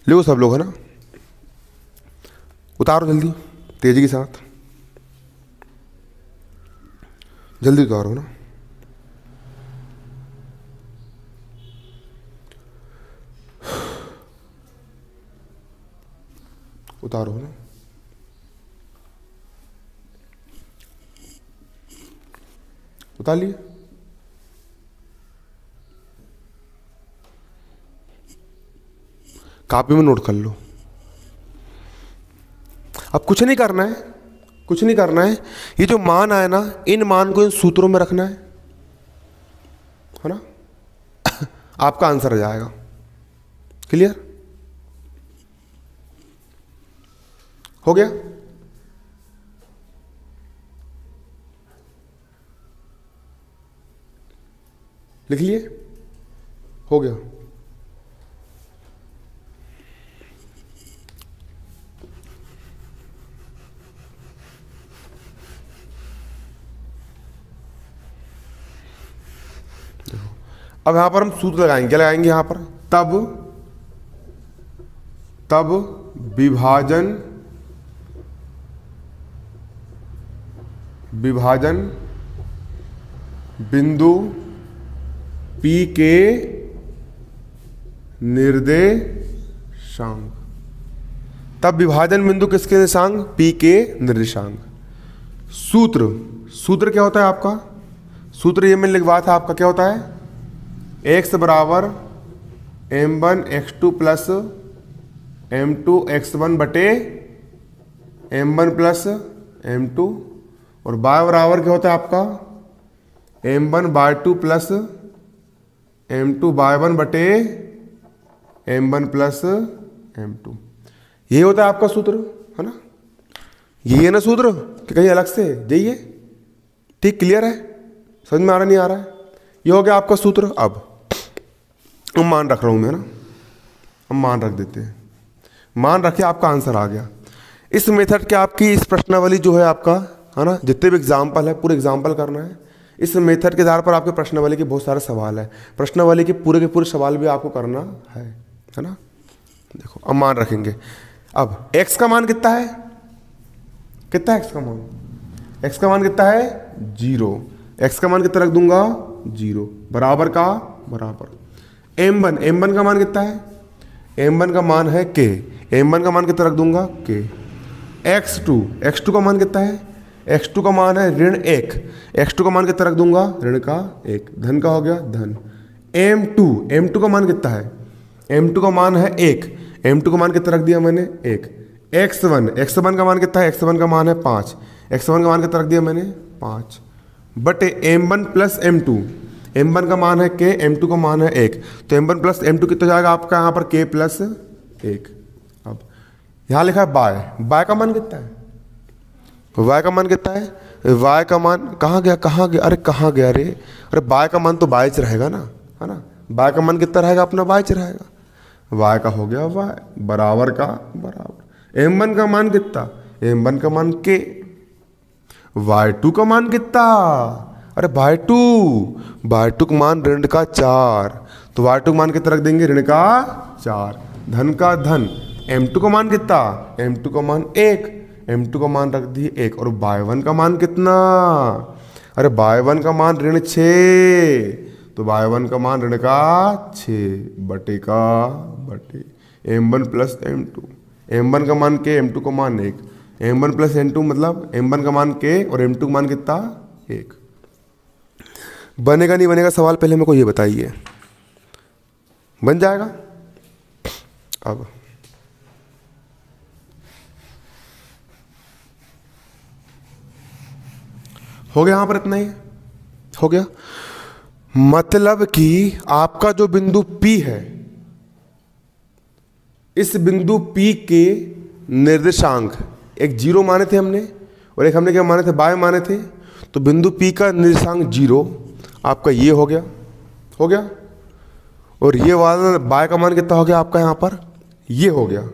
लिखो सब लोग, है ना, उतारो जल्दी तेजी के साथ, जल्दी उतारो ना। उतारो ना, उतार लिए। कॉपी में नोट कर लो। अब कुछ नहीं करना है, कुछ नहीं करना है, ये जो मान आए ना, इन मान को इन सूत्रों में रखना है ना, आपका आंसर आ जाएगा। क्लियर हो गया? लिख लिए? हो गया। अब यहां पर हम सूत्र लगाएंगे। क्या लगाएंगे यहां पर? तब विभाजन बिंदु P के निर्देशांक। तब विभाजन बिंदु किसके निर्देशांक? P के निर्देशांक। सूत्र क्या होता है आपका? सूत्र ये मैंने लिखवाया था आपका, क्या होता है? x बराबर m1 x2 plus m2 x1 बटे m1 प्लस m2, और y बराबर क्या होता है आपका? m1 y2 plus m2 y1 बटे m1 प्लस m2। ये होता है आपका सूत्र, है ना? यही है ना सूत्र कि कहीं अलग से? यही है। ठीक, क्लियर है? समझ में आ रहा नहीं आ रहा है? ये हो गया आपका सूत्र। अब मान रख रहा हूं मैं ना, हम मान रख देते हैं। मान रखे, आपका आंसर आ गया। इस मेथड के आपकी इस प्रश्नावली जो है आपका, है ना, जितने भी एग्जाम्पल है पूरे एग्जाम्पल करना है। इस मेथड के आधार पर आपके प्रश्नावली के बहुत सारे सवाल है। प्रश्नावली के पूरे सवाल भी आपको करना है ना। देखो अब मान रखेंगे। अब x का मान कितना है? कितना है x का मान? x का मान कितना है? 0। x का मान कितना रख दूंगा? 0 बराबर का बराबर m1 का मान कितना है? m1 का मान है k। m1 का मान कितना रख दूंगा? k। x2 का मान कितना है? x2 का मान है ऋण 1। x2 का मान कितना रख दूंगा? ऋण का 1। धन का हो गया धन। m2 का मान कितना है? m2 का मान है 1। m2 का मान कितना रख दिया मैंने? 1। x1 का मान कितना है? x1 का मान है 5। x1 का मान कितना रख दिया मैंने? 5 बटे m1 प्लस m2। m1 का मान है k, m2 का मान है 1, तो m1 प्लस m2 कितना जाएगा आपका यहाँ पर? k plus 1। अब यहाँ लिखा है y का मान कितना है? y का मान कितना है? y का मान कहाँ गया? अरे कहाँ गया रे? अरे y का मान तो बाइच रहेगा ना, है ना। y का मान कितना रहेगा अपना? बाइच रहेगा। y का हो गया y बराबर का बराबर। m1 का मान कितना? m1 का मान k। y2 का मान कितना? अरे y2 का मान ऋण का 4, तो y2 का मान कितना रख देंगे? ऋण का 4। धन का धन। m2 का मान कितना? m2 का मान 1। m2 का मान रख दिए 1। और y1 का मान कितना? अरे y1 का मान ऋण 6, तो y1 का मान ऋण का 6 बटे का बटे m1 प्लस m2। m1 का मान k, m2 का मान 1। m1 प्लस m2 मतलब m1 का मान k और m2 का मान कितना? 1। बनेगा नहीं बनेगा सवाल पहले मेरे को ये बताइए। बन जाएगा? अब हो गया, यहां पर इतना ही हो गया। मतलब कि आपका जो बिंदु P है, इस बिंदु P के निर्देशांक एक 0 माने थे हमने, और एक हमने क्या माने थे? y माने थे। तो बिंदु P का निर्देशांक 0 आपका ये हो गया। और ये वाला y का मान कितना हो गया आपका? यहाँ पर ये हो गया।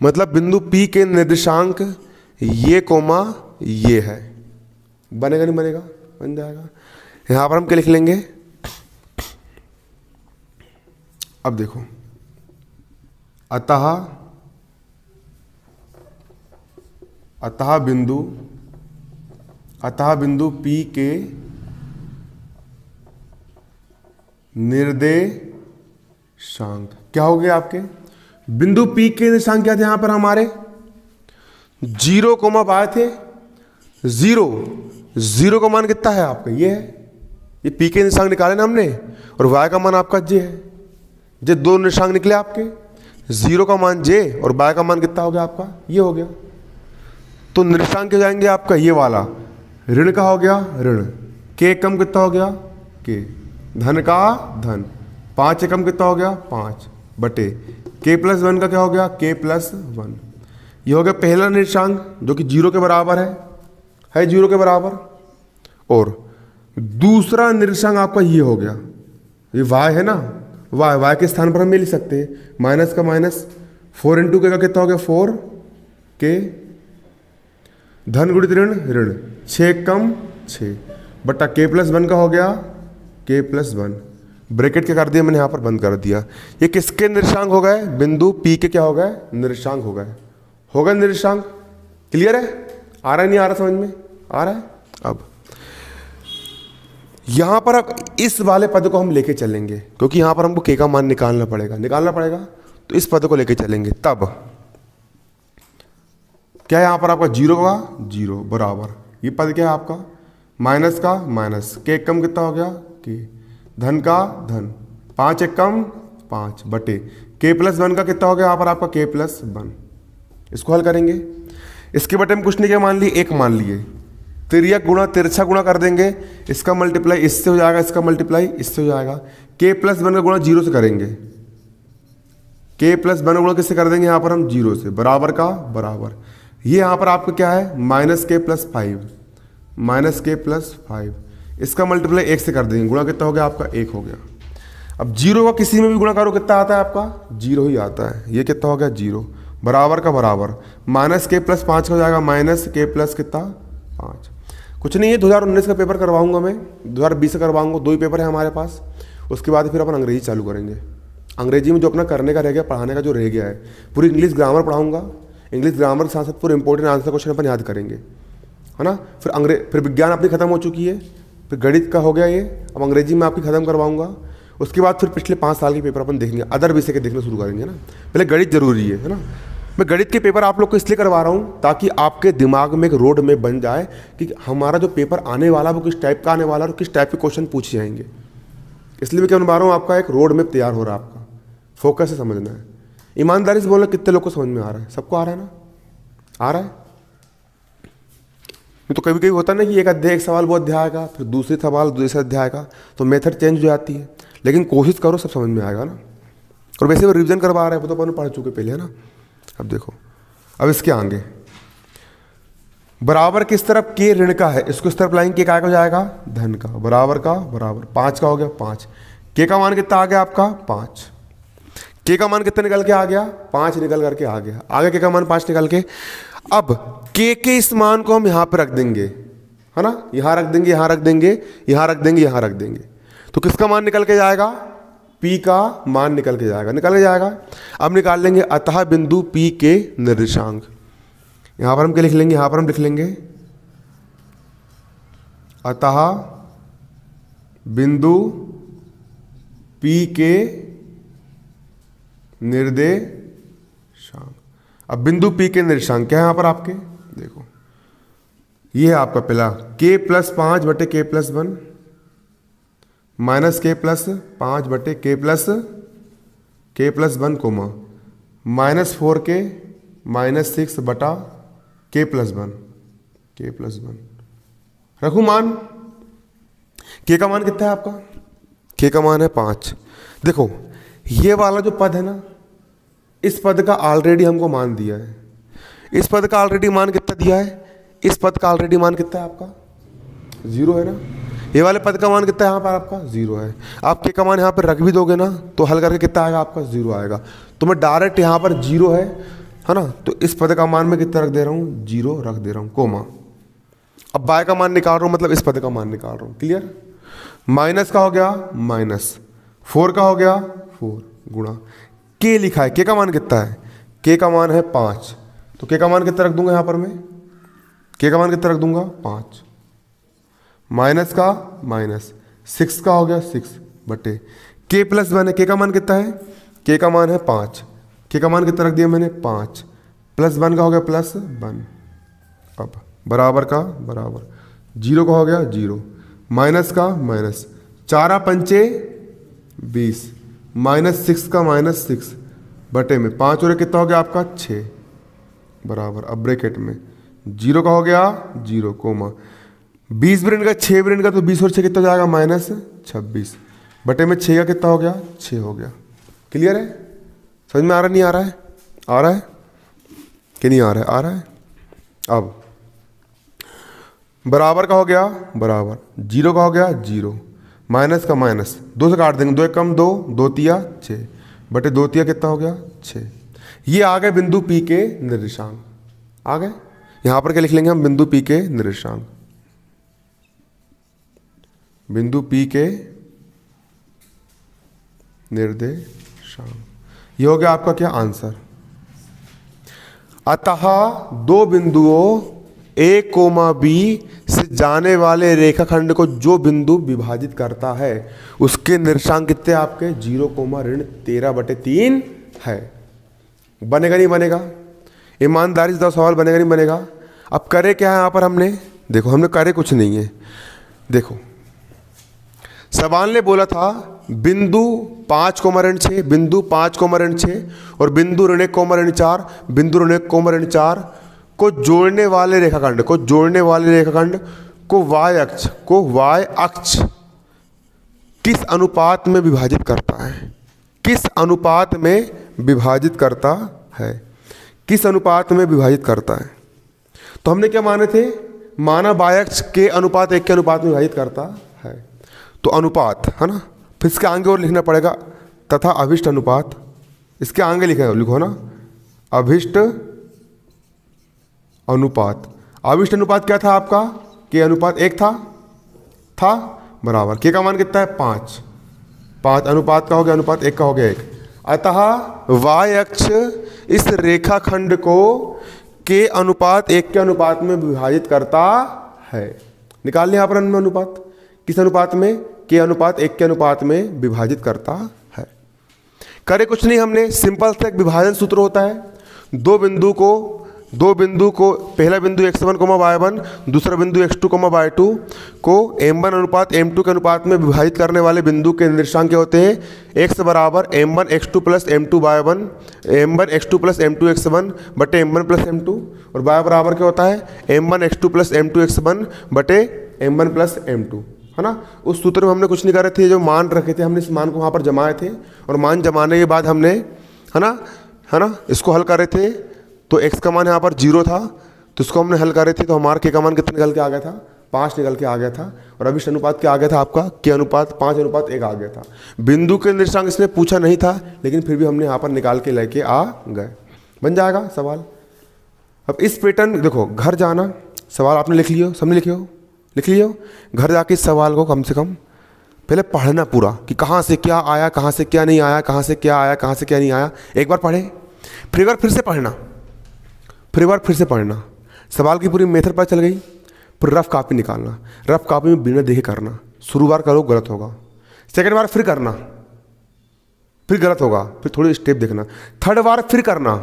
मतलब बिंदु P के निर्देशांक ये कोमा ये है। बनेगा नहीं बनेगा? बन जाएगा। यहाँ पर हम क्या लिख लेंगे? अब देखो, अतः बिंदु P के निर्देशांक क्या हो गए आपके? बिंदु P के निर्देशांक क्या थे यहां पर हमारे? 0, y थे 0 का मान कितना है आपका? ये है, ये P के निर्देशांक निकाले ना हमने, और y का मान आपका j है। ये दो निर्देशांक निकले आपके, 0 का मान j और y का मान कितना हो गया आपका? ये हो गया। तो निर्देशांक हो जाएंगे आपका ये वाला, ऋण का हो गया ऋण, k कम कितना हो गया? k, धन का धन, 5 एकम कितना हो गया? 5 बटे k+1 का क्या हो गया? k+1। ये हो गया पहला निर्देशांक जो कि 0 के बराबर है 0 के बराबर। और दूसरा निर्देशांक आपका ये हो गया, ये y है ना, y के स्थान पर हम ये लिख सकते हैं, माइनस का माइनस, 4 × k का कितना हो गया? 4k, धन गुणित ऋण ऋण, 6 कम 6 बटा k+1 का हो गया k+1। ब्रैकेट क्या कर दिया मैंने यहाँ पर? बंद कर दिया। ये किसके निर्देशांक हो गए? बिंदु P के क्या हो गए? निर्देशांक हो गए। निर्देशांक क्लियर है? आ रहा है नहीं आ रहा? समझ में आ रहा है? अब यहां पर अब इस वाले पद को हम लेके चलेंगे, क्योंकि यहां पर हमको k का मान निकालना पड़ेगा। तो इस पद को लेके चलेंगे, तब क्या है यहां पर आपका? 0 होगा 0 बराबर, ये पद क्या है आपका? माइनस का माइनस, k कम कितना हो गया? k, धन का धन, 5 एकम 5 बटे k+1 का कितना हो गया यहाँ पर आपका? k+1। इसको हल करेंगे, इसके बटे में कुछ नहीं किया, मान लिए 1 मान लिए, तिर्यक गुणा तिरछा गुणा कर देंगे, इसका मल्टीप्लाई इससे हो जाएगा, इसका मल्टीप्लाई इससे हो जाएगा। k+1 का गुणा 0 से करेंगे, k+1 का गुणा किससे कर देंगे यहाँ पर हम? 0 से, बराबर का बराबर। ये यहाँ पर आपका क्या है? -k+5, इसका मल्टीप्लाई 1 से कर देंगे, गुणा कितना हो गया आपका? 1 हो गया। अब 0 का किसी में भी गुणा करो कितना आता है आपका? 0 ही आता है। ये कितना हो गया? 0 बराबर का बराबर, -k+5 का हो जाएगा -k+ कितना? 5। कुछ नहीं है, 2019 का पेपर करवाऊंगा मैं, 2020 का करवाऊंगा, 2 ही पेपर है हमारे पास। उसके बाद फिर अपन अंग्रेजी चालू करेंगे। अंग्रेजी में जो अपना करने का रह गया, पढ़ाने का जो रह गया है, पूरी इंग्लिश ग्रामर पढ़ाऊंगा। इंग्लिश ग्रामर के साथ साथ पूरे इंपॉर्टेंट आंसर क्वेश्चन अपन याद करेंगे, है ना। फिर विज्ञान अपनी खत्म हो चुकी है, फिर गणित का हो गया ये, अब अंग्रेजी में आपकी खत्म करवाऊंगा। उसके बाद फिर पिछले 5 साल के पेपर अपन देखेंगे, अदर विषय के देखना शुरू करेंगे ना। पहले गणित जरूरी है ना। मैं गणित के पेपर आप लोग को इसलिए करवा रहा हूँ ताकि आपके दिमाग में एक रोड मैप बन जाए कि हमारा जो पेपर आने वाला वो किस टाइप का आने वाला है और किस टाइप के क्वेश्चन पूछे जाएंगे। इसलिए मैं क्या बनवा रहा हूँ, आपका एक रोड मैप तैयार हो रहा है, आपका फोकस से समझना है। ईमानदारी से बोलना, कितने लोग को समझ में आ रहा है? सबको आ रहा है ना? आ रहा है। तो कभी कभी होता ना कि एक अध्याय एक सवाल वो अध्याय का, फिर दूसरे सवाल दूसरे अध्याय का, तो मेथड चेंज हो जाती है। लेकिन कोशिश करो सब समझ में आएगा ना। और वैसे वो रिवीजन करवा रहे हैं, वो तो अपन पढ़ चुके पहले, है ना। अब देखो, अब इसके आगे बराबर किस तरफ के ऋण का है, इसको इस तरफ लाएंगे, के का हो जाएगा? धन का, बराबर का बराबर, 5 का हो गया 5। के का मान कितना आ गया आपका? 5। के का मान कितना निकल के आ गया? 5 निकल करके आ गया। आगे के का मान 5 निकल के। अब के इस मान को हम यहां पर रख देंगे, है ना। यहां रख देंगे, यहां रख देंगे, यहां रख देंगे, यहां रख देंगे। तो किसका मान निकल के जाएगा? P का मान निकल के जाएगा, अब निकाल लेंगे अतः बिंदु P के निर्देशांक। यहां पर हम क्या लिख लेंगे? यहां पर हम लिख लेंगे अतः बिंदु P के निर्देशांक। अब बिंदु P के निर्देशांक क्या है यहां पर आपके? देखो, ये है आपका पहला k+5 बटे k+1 माइनस k+5 बटे k+1 कोमा -4k -6 बटा k+1 रखू मान। k का मान कितना है आपका? k का मान है 5। देखो, ये वाला जो पद है ना, इस पद का ऑलरेडी हमको मान दिया है। इस पद का ऑलरेडी मान कितना दिया है? इस पद का ऑलरेडी मान कितना है आपका? 0 है ना। ये वाले पद का मान कितना है यहाँ पर आपका? 0 है। आप के का मान यहाँ पर रख भी दोगे ना, तो हल करके कितना आएगा आपका? 0 आएगा। तो मैं डायरेक्ट यहाँ पर 0 है ना, तो इस पद का मान मैं कितना रख दे रहा हूँ? 0 रख दे रहा हूँ, कोमा। अब बाय का मान निकाल रहा हूँ, मतलब इस पद का मान निकाल रहा हूँ। क्लियर? माइनस का हो गया -4 का हो गया 4, गुणा के लिखा है, के का मान कितना है, के का मान है 5, तो के का मान कितना रख दूंगा यहाँ पर मैं, के का मान कितना रख दूंगा 5, माइनस का माइनस 6 का हो गया 6 बटे के प्लस 1 है, के का मान कितना है, के का मान है 5, के का मान कितना रख दिया मैंने 5, प्लस 1 का हो गया प्लस 1, अब बराबर का बराबर, 0 का हो गया 0, माइनस का माइनस, 4 पंचे 20, माइनस 6 का माइनस 6 बटे में 5 और कितना हो गया आपका 6 बराबर, अब ब्रैकेट में 0 का हो गया 0 कोमा 20 ब्रेन का 6 ब्रेन का, तो 20 और 6 कितना हो जाएगा माइनस 26 बटे में 6 का कितना हो गया 6 हो गया। क्लियर है, समझ में आ रहा नहीं आ रहा है, आ रहा है कि नहीं आ रहा है, आ रहा है। अब बराबर का हो गया बराबर, 0 का हो गया 0, माइनस का माइनस, 2 से काट देंगे, 2 एक कम 2, 2 तिया 6 बटे 2 तिया कितना हो गया 6। ये आ गए बिंदु P के निर्देशांक, आ गए। यहां पर क्या लिख लेंगे हम, बिंदु P के निर्देशांक, बिंदु P के निर्देशांक, ये हो गया आपका क्या आंसर। अतः दो बिंदुओं A, B से जाने वाले रेखाखंड को जो बिंदु विभाजित करता है उसके निर्देशांक कितने आपके 0,13/3 है। बनेगा नहीं बनेगा, ईमानदारी से 10 सवाल बनेगा नहीं बनेगा। अब करे क्या है यहाँ पर हमने, देखो हमने करे कुछ नहीं है। देखो सवाल ने बोला था बिंदु 5,6, बिंदु 5,6 और बिंदु ऋण 1,4, बिंदु ऋण 1,4 को जोड़ने वाले रेखाखंड को y अक्ष किस अनुपात में विभाजित करता है, किस अनुपात में विभाजित करता है, किस अनुपात में विभाजित करता है। तो हमने क्या माने थे, माना y अक्ष के अनुपात 1 के अनुपात में विभाजित करता है, तो अनुपात है ना। फिर इसके आगे और लिखना पड़ेगा तथा अभिष्ट अनुपात, इसके आगे लिखो ना अभिष्ट अनुपात। अभिष्ट अनुपात क्या था आपका, के अनुपात 1 था बराबर, के का मान कितना है 5 अनुपात का हो गया, अनुपात 1 का हो गया 1। अतः y अक्ष इस रेखाखंड को के अनुपात 1 के अनुपात में विभाजित करता है। निकाल लिया यहाँ पर अनुपात, किस अनुपात में, के अनुपात 1 के अनुपात में विभाजित करता है। करे कुछ नहीं हमने, सिंपल सा एक विभाजन सूत्र होता है। दो बिंदु को पहला बिंदु x1, y1, दूसरा बिंदु x2, y2 को m1 अनुपात m2 के अनुपात में विभाजित करने वाले बिंदु के निर्देशांक क्या होते हैं, x बराबर m1 x2 plus m2 y1, m1 x2 plus m2 x1 बटे m1 प्लस m2, और y बराबर क्या होता है m1 x2 plus m2 x1 बटे m1 प्लस m2, है ना। उस सूत्र में हमने कुछ नहीं कर रहे थे, जो मान रखे थे हमने इस मान को वहाँ पर जमाए थे, और मान जमाने के बाद हमने है ना इसको हल कर रहे थे। तो x का मान यहाँ पर 0 था, तो इसको हमने हल कर रहे थे, तो हमारा k का मान कितना निकल के आ गया था, 5 निकल के आ गया था। और अभिष्ट अनुपात क्या आ गया था आपका, k अनुपात 5:1 आ गया था। बिंदु के निर्देशांक इसने पूछा नहीं था, लेकिन फिर भी हमने यहाँ पर निकाल के लेके आ गए। बन जाएगा सवाल। अब इस पैटर्न देखो, घर जाना सवाल आपने लिख लियो, सबने लिख लियो। घर जाके इस सवाल को कम से कम पहले पढ़ना पूरा, कि कहाँ से क्या आया, कहाँ से क्या नहीं आया, कहाँ से क्या आया, कहाँ से क्या नहीं आया। एक बार पढ़े, फिर एक बार फिर से पढ़ना, फिर एक बार फिर से पढ़ना। सवाल की पूरी मेथड पर चल गई। फिर रफ कॉपी निकालना, रफ कॉपी में बिना देखे करना। शुरू बार करो गलत होगा, सेकंड बार फिर करना, फिर गलत होगा, फिर थोड़ी स्टेप देखना, थर्ड बार फिर करना,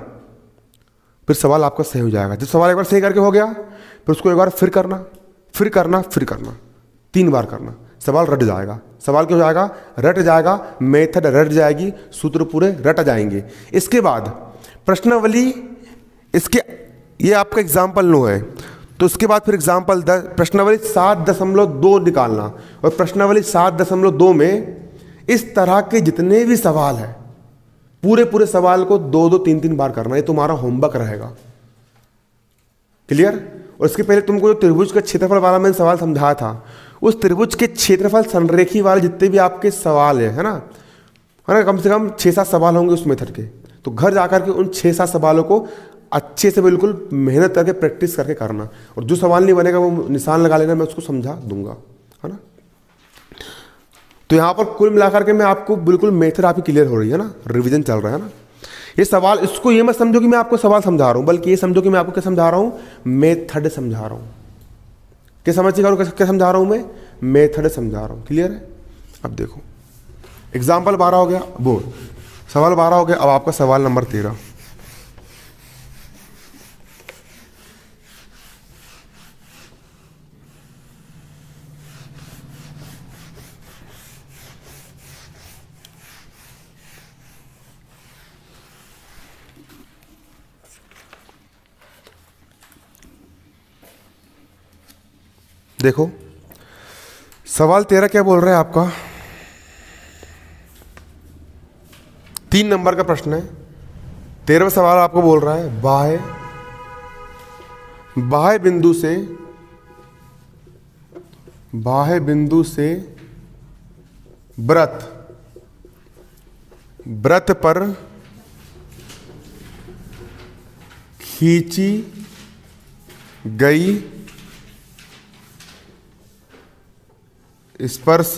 फिर सवाल आपका सही हो जाएगा। जब सवाल एक बार सही करके हो गया, फिर उसको एक बार फिर करना, फिर करना, फिर करना, 3 बार करना। सवाल रट जाएगा। सवाल क्या हो जाएगा, रट जाएगा, मेथड रट जाएगी, सूत्र पूरे रट जाएंगे। इसके बाद प्रश्नावली, इसके ये आपका एग्जाम्पल 9 है, तो उसके बाद फिर एग्जाम्पल 10, प्रश्नावली 7.2 निकालना। और प्रश्नावली 7.2 में इस तरह के जितने भी सवाल है, पूरे सवाल को 2-2, 3-3 बार करना। ये तुम्हारा होमवर्क रहेगा। क्लियर। और इसके पहले तुमको जो त्रिभुज का क्षेत्रफल वाला मैंने सवाल समझाया था, उस त्रिभुज के क्षेत्रफल संरेखी वाले जितने भी आपके सवाल है ना, कम से कम 6-7 सवाल होंगे उस मेथड के। तो घर जाकर के उन 6-7 सवालों को अच्छे से बिल्कुल मेहनत करके प्रैक्टिस करके करना। और जो सवाल नहीं बनेगा वो निशान लगा लेना, मैं उसको समझा दूंगा, है ना। तो यहाँ पर कुल मिलाकर के मैं आपको बिल्कुल मेथड आपकी क्लियर हो रही है ना, रिवीजन चल रहा है ना। ये सवाल, इसको ये मत समझो कि मैं आपको सवाल समझा रहा हूँ, बल्कि ये समझो कि मैं आपको क्या समझा रहा हूँ, मेथड समझा रहा हूँ। क्या समझिएगा, क्या समझा रहा हूँ मैं, मेथड समझा रहा हूँ। क्लियर है? अब देखो एग्जाम्पल 12 हो गया, वो सवाल 12 हो गया। अब आपका सवाल नंबर 13। देखो सवाल 13 क्या बोल रहा है आपका, 3 नंबर का प्रश्न है। 13वां सवाल आपको बोल रहा है बाह्य बिंदु से वृत्त पर खींची गई स्पर्श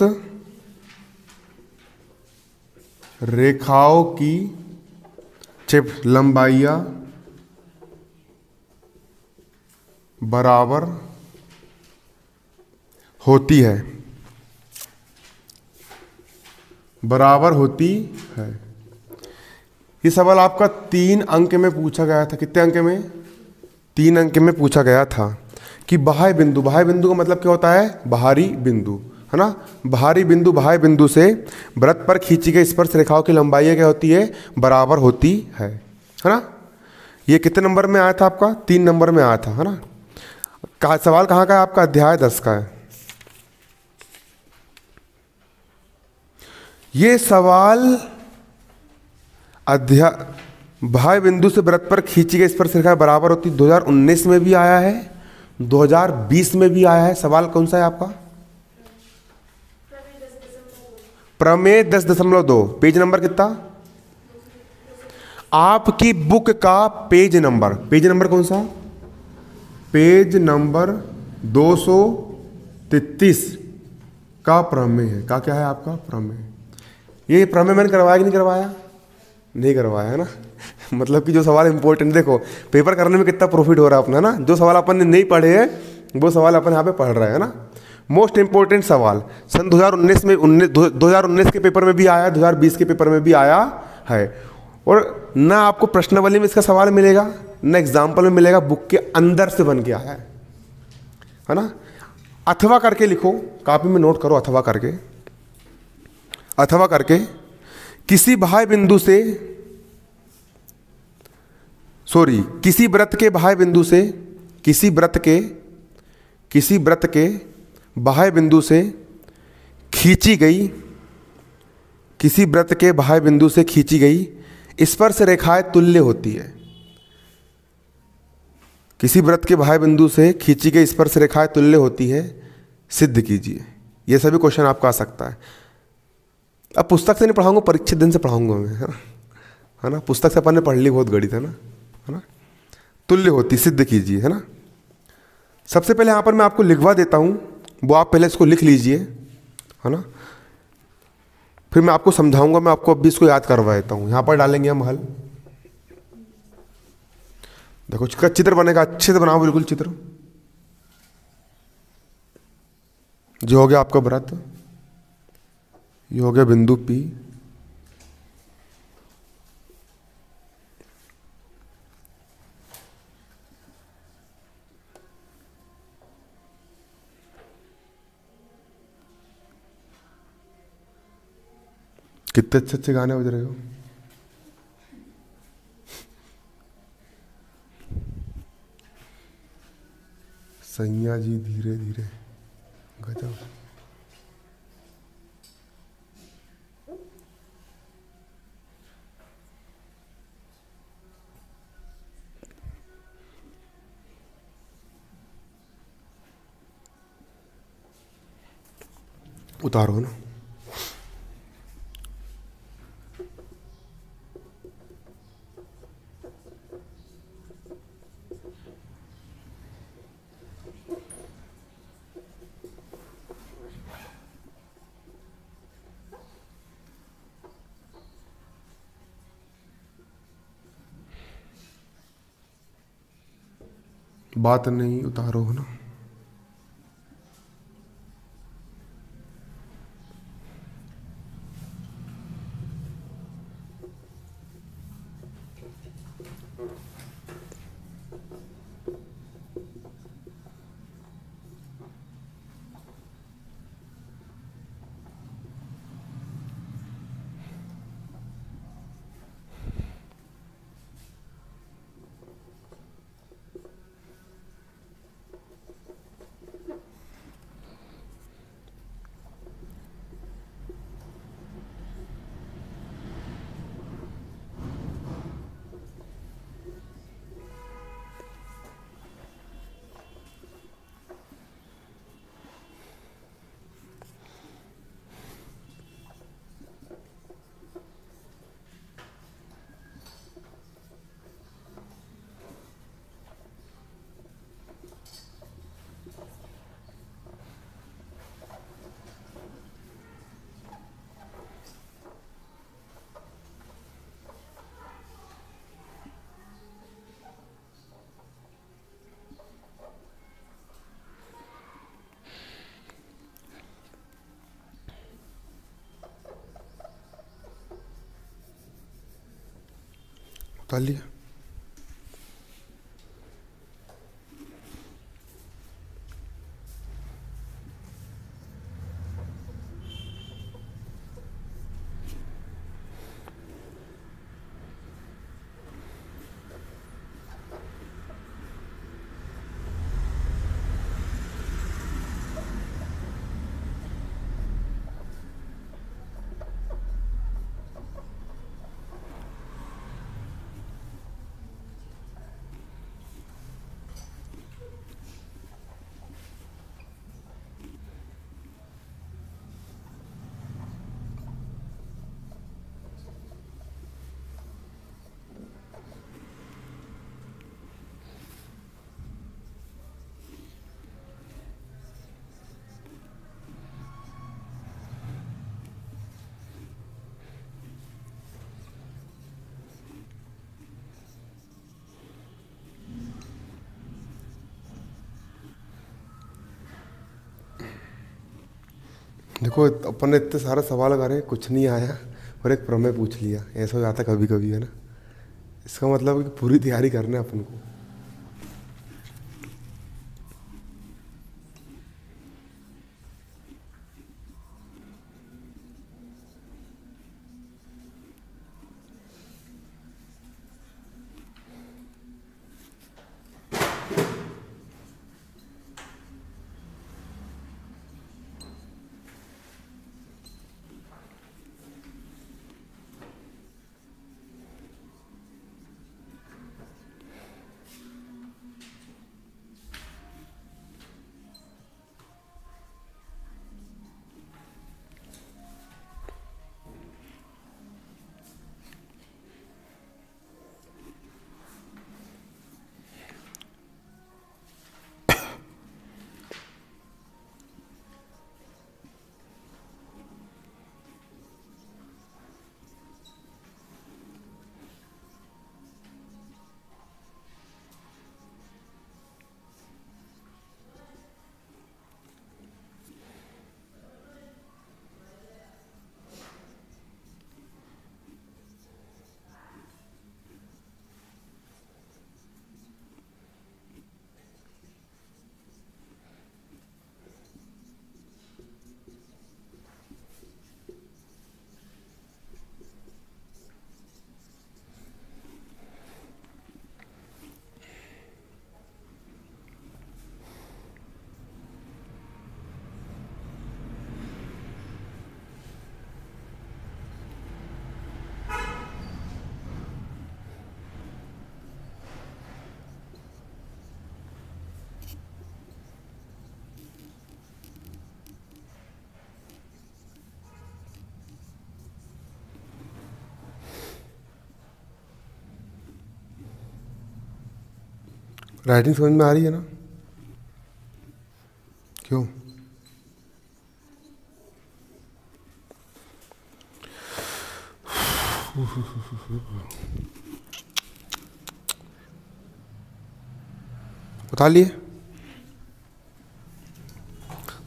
रेखाओं की लंबाइयाँ बराबर होती है। ये सवाल आपका 3 अंक में पूछा गया था। कितने अंक में? 3 अंक में पूछा गया था कि बाह्य बिंदु का मतलब क्या होता है, बाहरी बिंदु, है ना। बाहरी बिंदु से वृत्त पर खींची गई स्पर्श रेखाओं की लंबाई क्या होती है, बराबर होती है ना। ये कितने नंबर में आया था आपका? 3 नंबर में आया था, है ना। सवाल कहाँ का है आपका? अध्याय 10 का है। ये सवाल बाह्य बिंदु से वृत्त पर खींची गई स्पर्श रेखा बराबर होती 2019 में भी आया है, 2020 में भी आया है। सवाल कौन सा है आपका? प्रमेय 10.2। पेज नंबर कितना आपकी बुक का? पेज नंबर कौन सा? पेज नंबर 233 का प्रमेय है। क्या है आपका? प्रमेय। ये प्रमेय मैंने करवाया कि नहीं करवाया? नहीं करवाया है ना। मतलब कि जो सवाल इंपॉर्टेंट, देखो पेपर करने में कितना प्रॉफिट हो रहा है अपना ना। जो सवाल अपन ने नहीं पढ़े हैं वो सवाल अपन यहाँ पे पढ़ रहे हैं ना। मोस्ट इंपॉर्टेंट सवाल सन 2019 के पेपर में भी आया, 2020 के पेपर में भी आया है। और ना आपको प्रश्नावली में इसका सवाल मिलेगा, ना एग्जाम्पल में मिलेगा, बुक के अंदर से बन के आया है ना। अथवा करके लिखो, कॉपी में नोट करो, अथवा करके किसी बाह्य बिंदु से किसी वृत्त के बाह्य बिंदु से बाह्य बिंदु से खींची गई स्पर्श रेखाएं तुल्य होती है। किसी वृत्त के बाह्य बिंदु से खींची गई स्पर्श रेखाएं तुल्य होती है, सिद्ध कीजिए। ये सभी क्वेश्चन आपका आ सकता है। अब पुस्तक से नहीं पढ़ाऊंगा, परीक्षित दिन से पढ़ाऊंगा मैं, है ना। पुस्तक से अपन ने पढ़ ली, बहुत गणित है ना। तुल्य होती, सिद्ध कीजिए, है ना। सबसे पहले यहां पर मैं आपको लिखवा देता हूं, वो आप पहले इसको लिख लीजिए, है ना। फिर मैं आपको समझाऊंगा, मैं आपको अभी इसको याद करवा देता हूं। यहां पर डालेंगे हम हल। देखो इसका चित्र बनेगा, अच्छे से बनाओ बिल्कुल चित्र। जो हो गया आपका वृत्त, ये हो गया बिंदु P, कितने अच्छे अच्छे गाने बज रहे हो। सैया जी धीरे धीरे, गजब। उतारो ना। बात नहीं उतारो ना। उतार लिया। देखो अपन ने इतने सारे सवाल करे, कुछ नहीं आया और एक प्रमेय पूछ लिया। ऐसा हो जाता कभी कभी, है ना। इसका मतलब है कि पूरी तैयारी करना है अपन को। राइटिंग समझ में आ रही है ना? क्यों? उठा लिए,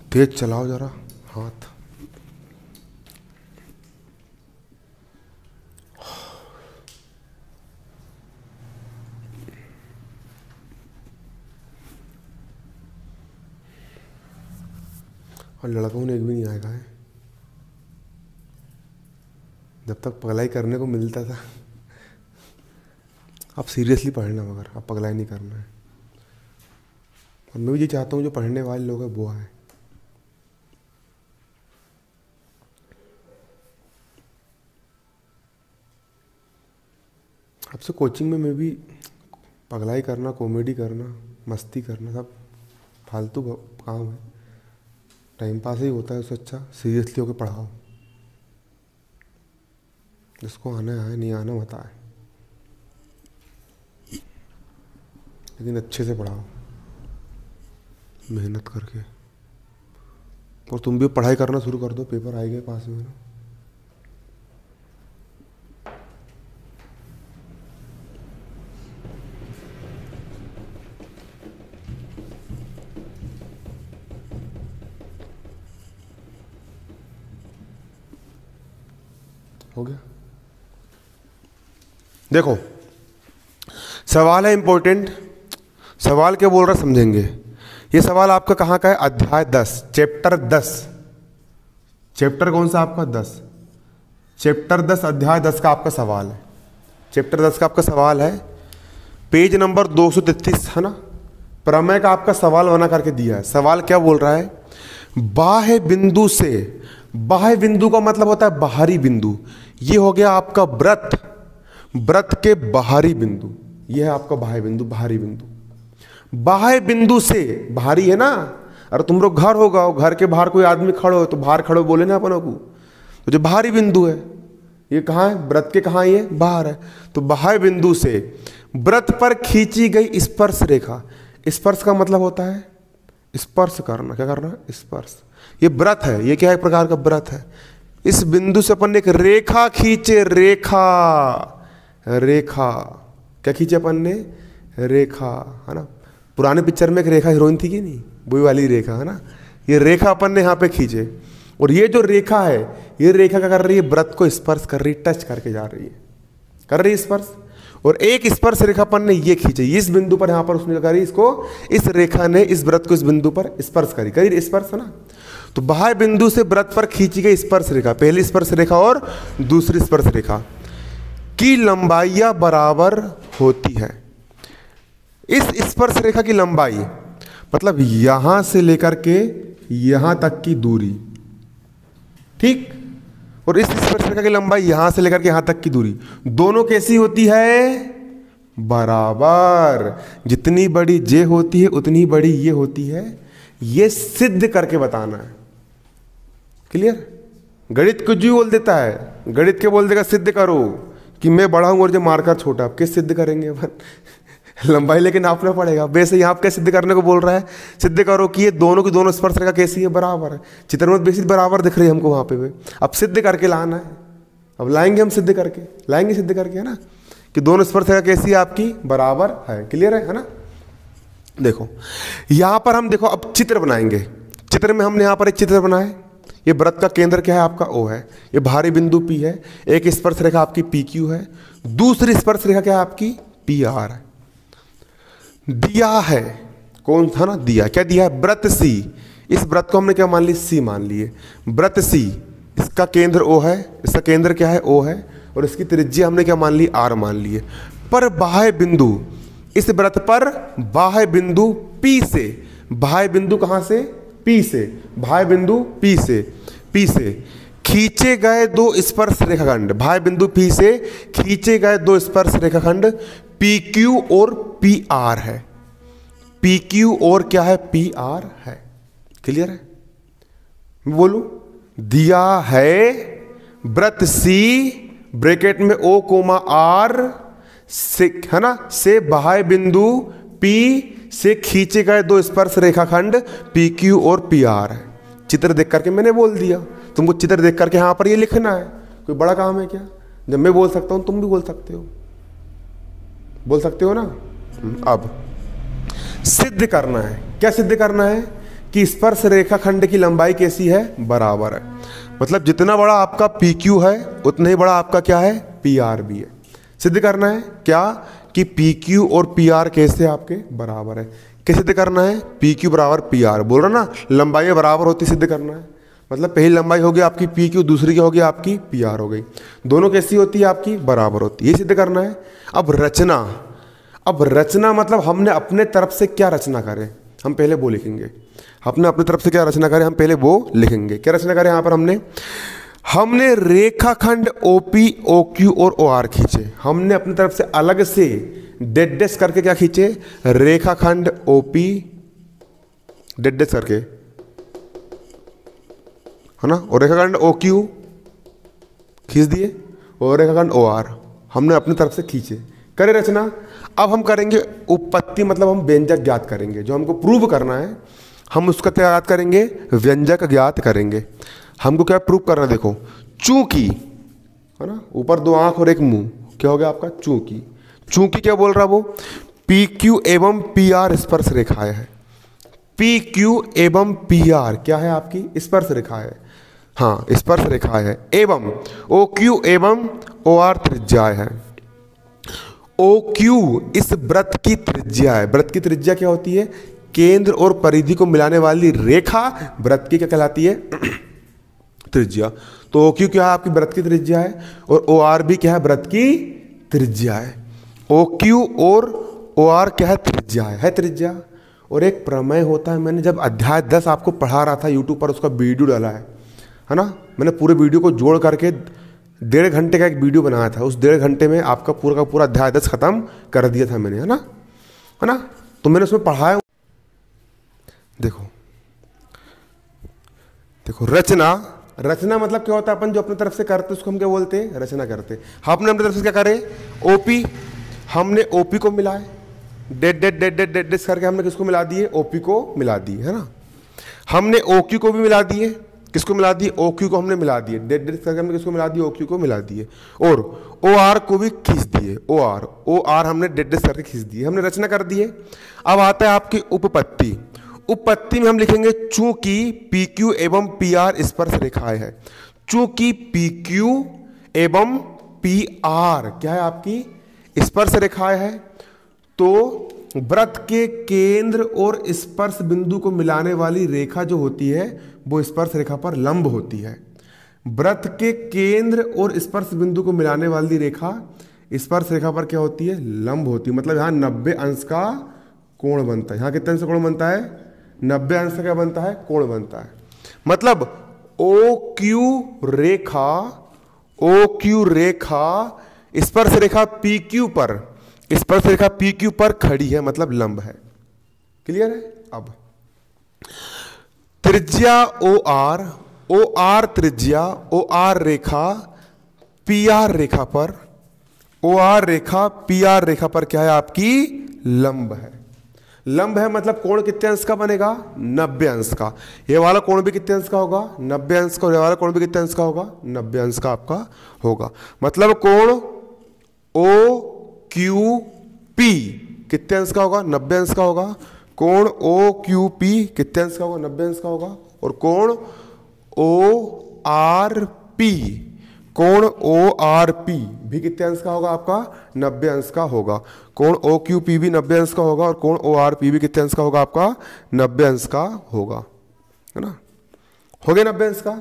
तेज चलाओ जरा हाथ। और लड़कों ने एक भी नहीं आएगा है, जब तक पगलाई करने को मिलता था। आप सीरियसली पढ़ना, मगर आप पगलाई नहीं करना है। और मैं भी ये चाहता हूँ जो पढ़ने वाले लोग हैं वो आए। आपसे कोचिंग में मैं भी पगलाई करना, कॉमेडी करना, मस्ती करना सब फालतू काम है, टाइम पास ही होता है। उससे अच्छा सीरियसली होकर पढ़ाओ। जिसको आना है, नहीं आना मत आए, लेकिन अच्छे से पढ़ाओ, मेहनत करके। और तुम भी पढ़ाई करना शुरू कर दो, पेपर आएंगे पास में ना। हो गया। देखो सवाल है इंपॉर्टेंट, सवाल क्या बोल रहा समझेंगे। ये सवाल आपका कहाँ का है? अध्याय 10, चैप्टर 10। चैप्टर कौन सा आपका? 10। चैप्टर 10 अध्याय 10 का आपका सवाल है। चैप्टर 10 का आपका सवाल है, पेज नंबर 233 है ना। प्रमेय का आपका सवाल बना करके दिया है। सवाल क्या बोल रहा है? बाह्य बिंदु से, बाह्य बिंदु का मतलब होता है बाहरी बिंदु। ये हो गया आपका व्रत, व्रत के बाहरी बिंदु। ये है आपका बाह्य बिंदु, बाहरी बिंदु। बाह्य बिंदु से, बाहरी है ना, अरे तुम लोग घर होगा, घर के बाहर कोई आदमी खड़ो हो तो बाहर खड़ो बोले ना अपनों को, तो जो बाहरी बिंदु है ये कहाँ है? व्रत के कहाँ? ये बाहर है। तो बाह्य बिंदु से व्रत पर खींची गई स्पर्श रेखा। स्पर्श का मतलब होता है स्पर्श करना। क्या करना? स्पर्श। ये व्रत है, ये क्या है? एक प्रकार का व्रत है। इस बिंदु से अपन ने एक रेखा खींचे, रेखा, रेखा क्या खींचे अपन ने? रेखा, है ना। पुराने पिक्चर में एक रेखा हीरोइन थी कि नहीं, वही वाली रेखा है ना। ये रेखा अपन ने यहाँ पे खींचे, और ये जो रेखा है, ये रेखा क्या कर रही है? व्रत को स्पर्श कर रही है, टच करके जा रही है, कर रही है स्पर्श। और एक स्पर्श रेखा अपन ने ये खींची, इस बिंदु पर, यहाँ पर उसने करी इसको, इस रेखा ने इस व्रत को इस बिंदु पर स्पर्श करी, करी स्पर्श है ना। तो बाह्य बिंदु से व्रत पर खींची गई स्पर्श रेखा, पहली स्पर्श रेखा और दूसरी स्पर्श रेखा की लंबाइयां बराबर होती है। इस स्पर्श रेखा की लंबाई मतलब यहां से लेकर के यहां तक की दूरी, ठीक, और इस स्पर्श रेखा की लंबाई यहां से लेकर के यहां तक की दूरी, दोनों कैसी होती है? बराबर। जितनी बड़ी जे होती है उतनी बड़ी ये होती है। ये सिद्ध करके बताना है। क्लियर? गणित कुछ भी बोल देता है, गणित के बोल देगा सिद्ध करो कि मैं बड़ा हूं और जो मार्कर छोटा। आप किस सिद्ध करेंगे अपन? लंबाई लेके नापना पड़ेगा। वैसे यहाँ क्या सिद्ध करने को बोल रहा है? सिद्ध करो कि ये दोनों की दोनों स्पर्श रेखा कैसी है? बराबर है। चित्र में बेसिक बराबर दिख रही है हमको वहाँ पे। अब सिद्ध करके लाना है, अब लाएंगे हम सिद्ध करके, लाएंगे सिद्ध करके, है ना, कि दोनों स्पर्श रेखा कैसी है? आपकी बराबर है। क्लियर है ना? देखो यहाँ पर हम, देखो अब चित्र बनाएंगे। चित्र में हमने यहाँ पर एक चित्र बनाया। ये व्रत का केंद्र क्या है? आपका O है। ये बाहरी बिंदु P है। एक स्पर्श रेखा आपकी PQ है, दूसरी स्पर्श रेखा क्या है? आपकी PR है। दिया है, कौन था ना? दिया। क्या दिया है? व्रत C। इस व्रत को हमने क्या मान ली? C मान लिए। व्रत C, इसका केंद्र O है, इसका केंद्र क्या है? O है, और इसकी त्रिज्या हमने क्या मान ली? R मान लिए। पर बाह्य बिंदु, इस व्रत पर बाह्य बिंदु P से, बाह्य बिंदु कहां से? P से, बाह्य बिंदु P से खींचे गए दो स्पर्श रेखाखंड, बाह्य बिंदु P से खींचे गए दो स्पर्श रेखाखंड PQ और PR है। PQ और क्या है? PR है। क्लियर है? मैं बोलूं, दिया है व्रत C ब्रैकेट में O R से, है ना, से बाह्य बिंदु P से खींचे गए दो स्पर्श रेखाखंड PQ और PR है। चित्र देख करके मैंने बोल दिया, तुमको चित्र देख करके यहाँ पर ये लिखना है। कोई बड़ा काम है क्या? जब मैं बोल सकता हूँ तुम भी बोल सकते हो, बोल सकते हो ना। अब सिद्ध करना है। क्या सिद्ध करना है? कि स्पर्श रेखाखंड की लंबाई कैसी है? बराबर है। मतलब जितना बड़ा आपका पी क्यू है उतना ही बड़ा आपका क्या है? पी आर भी है। सिद्ध करना है क्या? कि पी क्यू और पी आर कैसे आपके बराबर है। क्या सिद्ध करना है? पी क्यू बराबर पी आर। बोल रहा ना, लंबाई बराबर होती, सिद्ध करना है। मतलब पहली लंबाई होगी आपकी पी क्यू, दूसरी क्या होगी आपकी? पी आर हो गई। दोनों कैसी होती है आपकी? बराबर होती है। ये सिद्ध करना है। अब रचना, अब रचना मतलब हमने अपने तरफ से क्या रचना करें, हम पहले वो लिखेंगे। हमने अपनी तरफ से क्या रचना करें, हम पहले वो लिखेंगे। क्या रचना करें यहाँ पर? हमने रेखाखंड ओपी, ओ क्यू और ओ आर खींचे। हमने अपनी तरफ से अलग से डेड डैश करके क्या खींचे? रेखाखंड ओपी डेड डैश करके, है ना, और रेखाखंड ओ क्यू खींच दिए, और रेखाखंड ओ आर हमने अपनी तरफ से खींचे। करे रचना। अब हम करेंगे उपपत्ति, मतलब हम व्यंजक ज्ञात करेंगे। जो हमको प्रूव करना है हम उसका क्या ज्ञात करेंगे? व्यंजक ज्ञात करेंगे। हमको क्या प्रूव करना है? देखो, चूंकि, है ना, ऊपर दो आंख और एक मुंह, क्या हो गया आपका? चूंकि। चूंकि क्या बोल रहा वो? पी क्यू एवं पी आर स्पर्श रेखाएं है। पी क्यू एवं पी आर क्या है आपकी? स्पर्श रेखाएं है। हाँ, स्पर्श रेखाएं है। एवं ओ क्यू एवं ओ आर त्रिज्याएं है। ओ क्यू इस वृत्त की त्रिज्या है। वृत्त की त्रिज्या क्या होती है? केंद्र और परिधि को मिलाने वाली रेखा वृत्त की क्या कहलाती है? त्रिज्या। तो ओ क्यू क्या है आपकी? वृत्त की त्रिज्या है। और ओ आर भी क्या है? वृत्त की त्रिज्या है। ओ क्यू और ओ आर क्या है? त्रिज्या है त्रिज्या। और एक प्रमेय होता है, मैंने जब अध्याय 10 आपको पढ़ा रहा था यूट्यूब पर, उसका वीडियो डाला है ना। मैंने पूरे वीडियो को जोड़ करके 1.5 घंटे का एक वीडियो बनाया था। उस 1.5 घंटे में आपका पूरा का पूरा अध्याय 10 खत्म कर दिया था मैंने, है ना। तो मैंने उसमें पढ़ाया। देखो देखो, रचना, रचना मतलब क्या होता है? अपन जो अपनी तरफ से करते उसको हम क्या बोलते हैं? रचना करते। हमने अपनी तरफ से क्या करे? ओपी, हमने ओपी को मिलाए, dead dead dead dead dead करके हमने किसको मिला दिए? ओपी को मिला दिए, है ना। हमने ओक्यू को भी मिला दिए। किसको मिला दिए? ओक्यू को हमने मिला दिए। डेड डेड करके हमने किसको मिला दिए? ओक्यू को मिला दिए। और ओ आर को भी खींच दिए। ओ आर हमने डेड डेड करके खींच दिए। हमने रचना कर दिए। अब आता है आपकी उपपत्ति। उपपत्ति में हम लिखेंगे चूंकि पी क्यू एवं पी आर स्पर्श रेखाएं है। चूंकि पी क्यू एवं पी आर क्या है आपकी? स्पर्श रेखाएं है, तो वृत्त के केंद्र और स्पर्श बिंदु को मिलाने वाली रेखा जो होती है वो स्पर्श रेखा पर लंब होती है। वृत्त के केंद्र और स्पर्श बिंदु को मिलाने वाली रेखा स्पर्श रेखा पर क्या होती है? लंब होती है। मतलब यहाँ 90 अंश का कोण बनता है। यहाँ कितने अंश का कोण बनता है? 90 अंश का क्या बनता है? कोण बनता है। मतलब ओ क्यू रेखा स्पर्श रेखा पी क्यू पर, स्पर्श रेखा पी क्यू पर खड़ी है, मतलब लंब है। क्लियर है? अब त्रिज्या ओ आर त्रिज्या ओ आर रेखा पी आर रेखा पर, ओ आर रेखा पी आर रेखा पर क्या है आपकी? लंब है। लंब है मतलब कोण कितने अंश का बनेगा? 90 अंश का। ये वाला कोण भी कितने अंश का होगा? 90 अंश का। और ये वाला कोण भी कितने अंश का होगा? 90 अंश का आपका होगा। मतलब कोण ओ क्यू पी कितने अंश का होगा? 90 अंश का होगा। कोण ओ क्यू पी कितने अंश का होगा? 90 अंश का होगा। और कोण ओ आर पी, कोण ओ आर पी भी कितने अंश का होगा आपका? 90 अंश का होगा। कोण ओ क्यू पी भी 90 अंश का होगा। और कोण ओ आर पी भी कितने अंश का होगा आपका? 90 अंश का होगा, है ना। हो गया 90 अंश का।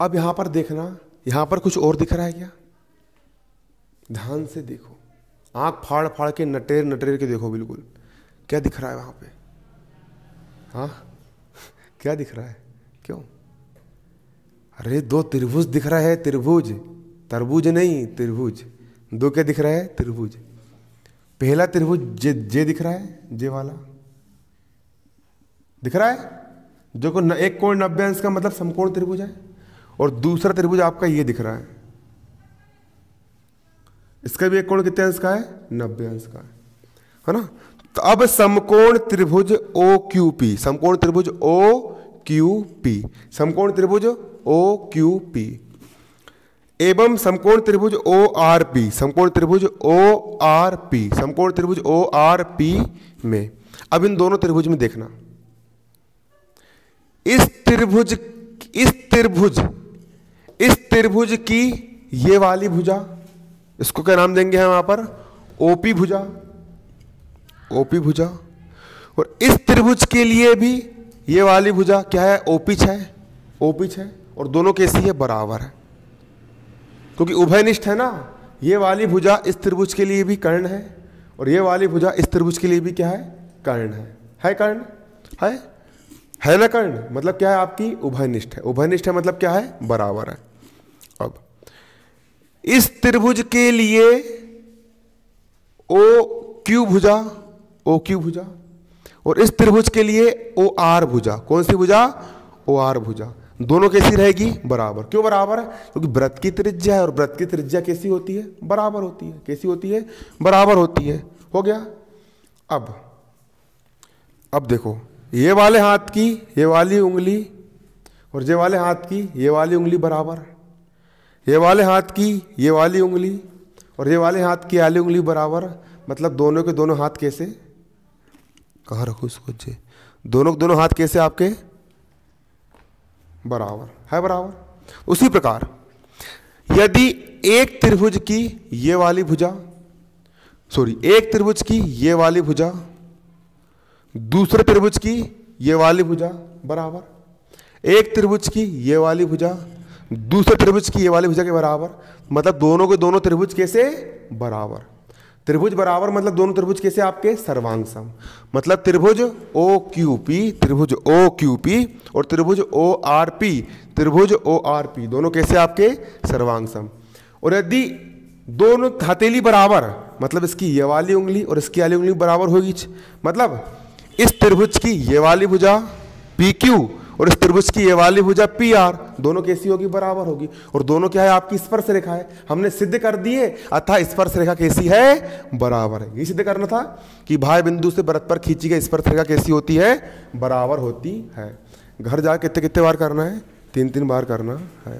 अब यहां पर देखना, यहां पर कुछ और दिख रहा है क्या? ध्यान से देखो, आंख फाड़ फाड़ के नटेर नटेर के देखो बिल्कुल, क्या दिख रहा है वहां पे? हाँ, क्या दिख रहा है? क्यों? अरे 2 त्रिभुज दिख रहा है। त्रिभुज, तरबूज नहीं, त्रिभुज। 2 क्या दिख रहा है? त्रिभुज। पहला त्रिभुज जे दिख रहा है, जे वाला दिख रहा है, जो को एक कोण 90 अंश का मतलब समकोण त्रिभुज है। और दूसरा त्रिभुज आपका ये दिख रहा है, इसका भी एक कोण कितने अंश का है? 90 अंश का है ना। तो अब समकोण त्रिभुज ओ क्यू पी, समकोण त्रिभुज ओ क्यू पी, समकोण त्रिभुज ओ क्यू पी, एवं समकोण त्रिभुज ओ आर पी, समकोण त्रिभुज ओ आर पी, समकोण त्रिभुज ओ आर पी में, अब इन दोनों त्रिभुज में देखना, इस त्रिभुज की ये वाली भुजा, इसको क्या नाम देंगे हम यहां पर, ओपी भुजा, ओपी भुजा, और इस त्रिभुज के लिए भी ये वाली भुजा क्या है, ओपिच है, ओपिच है, और दोनों कैसी है, बराबर है, क्योंकि उभयनिष्ठ है ना। ये वाली भुजा इस त्रिभुज के लिए भी कर्ण है, और ये वाली भुजा इस त्रिभुज के लिए भी क्या है, कर्ण है कर्ण, है ना कर्ण, मतलब क्या है आपकी, उभयनिष्ठ है, उभयनिष्ठ है मतलब क्या है, बराबर है। अब इस त्रिभुज के लिए ओ क्यू भुजा, ओ क्यू भुजा, और इस त्रिभुज के लिए ओ आर भुजा, कौन सी भुजा, ओ आर भुजा, दोनों कैसी रहेगी, बराबर। क्यों बराबर है, क्योंकि वृत्त की त्रिज्या है, और वृत्त की त्रिज्या कैसी होती है, बराबर होती है, कैसी होती है, बराबर होती है। हो गया। अब देखो, ये वाले हाथ की ये वाली उंगली और ये वाले हाथ की ये वाली उंगली बराबर, ये वाले हाथ की ये वाली उंगली और ये वाले हाथ की वाली उंगली बराबर, मतलब दोनों के दोनों हाथ कैसे, कहाँ रखो इसको, जे दोनों हाथ कैसे आपके, बराबर है, बराबर। उसी प्रकार यदि एक त्रिभुज की ये वाली भुजा, एक त्रिभुज की ये वाली भुजा दूसरे त्रिभुज की ये वाली भुजा बराबर, एक त्रिभुज की ये वाली भुजा दूसरे त्रिभुज की ये वाली भुजा के बराबर, मतलब दोनों के दोनों त्रिभुज कैसे, बराबर। त्रिभुज बराबर मतलब दोनों त्रिभुज कैसे आपके, सर्वांग सम, मतलब त्रिभुज ओ क्यू पी, त्रिभुज ओ क्यू पी और त्रिभुज ओ आर पी, त्रिभुज ओ आर पी, दोनों कैसे आपके, सर्वांग सम। और यदि दोनों हथेली बराबर, मतलब इसकी ये वाली उंगली और इसकी वाली उंगली बराबर होगी, मतलब इस त्रिभुज की ये वाली भुजा पी क्यू और इस त्रिभुज की ये वाली भुजा पी आर, दोनों कैसी होगी, बराबर होगी। और दोनों क्या है आपकी, स्पर्श रेखा है, हमने सिद्ध कर दिए, अतः स्पर्श रेखा कैसी है, बराबर है। ये सिद्ध करना था कि भाई बिंदु से वृत्त पर खींची गई स्पर्श रेखा कैसी होती है, बराबर होती है। घर जाकर कितने कितने बार करना है, 3 बार करना है।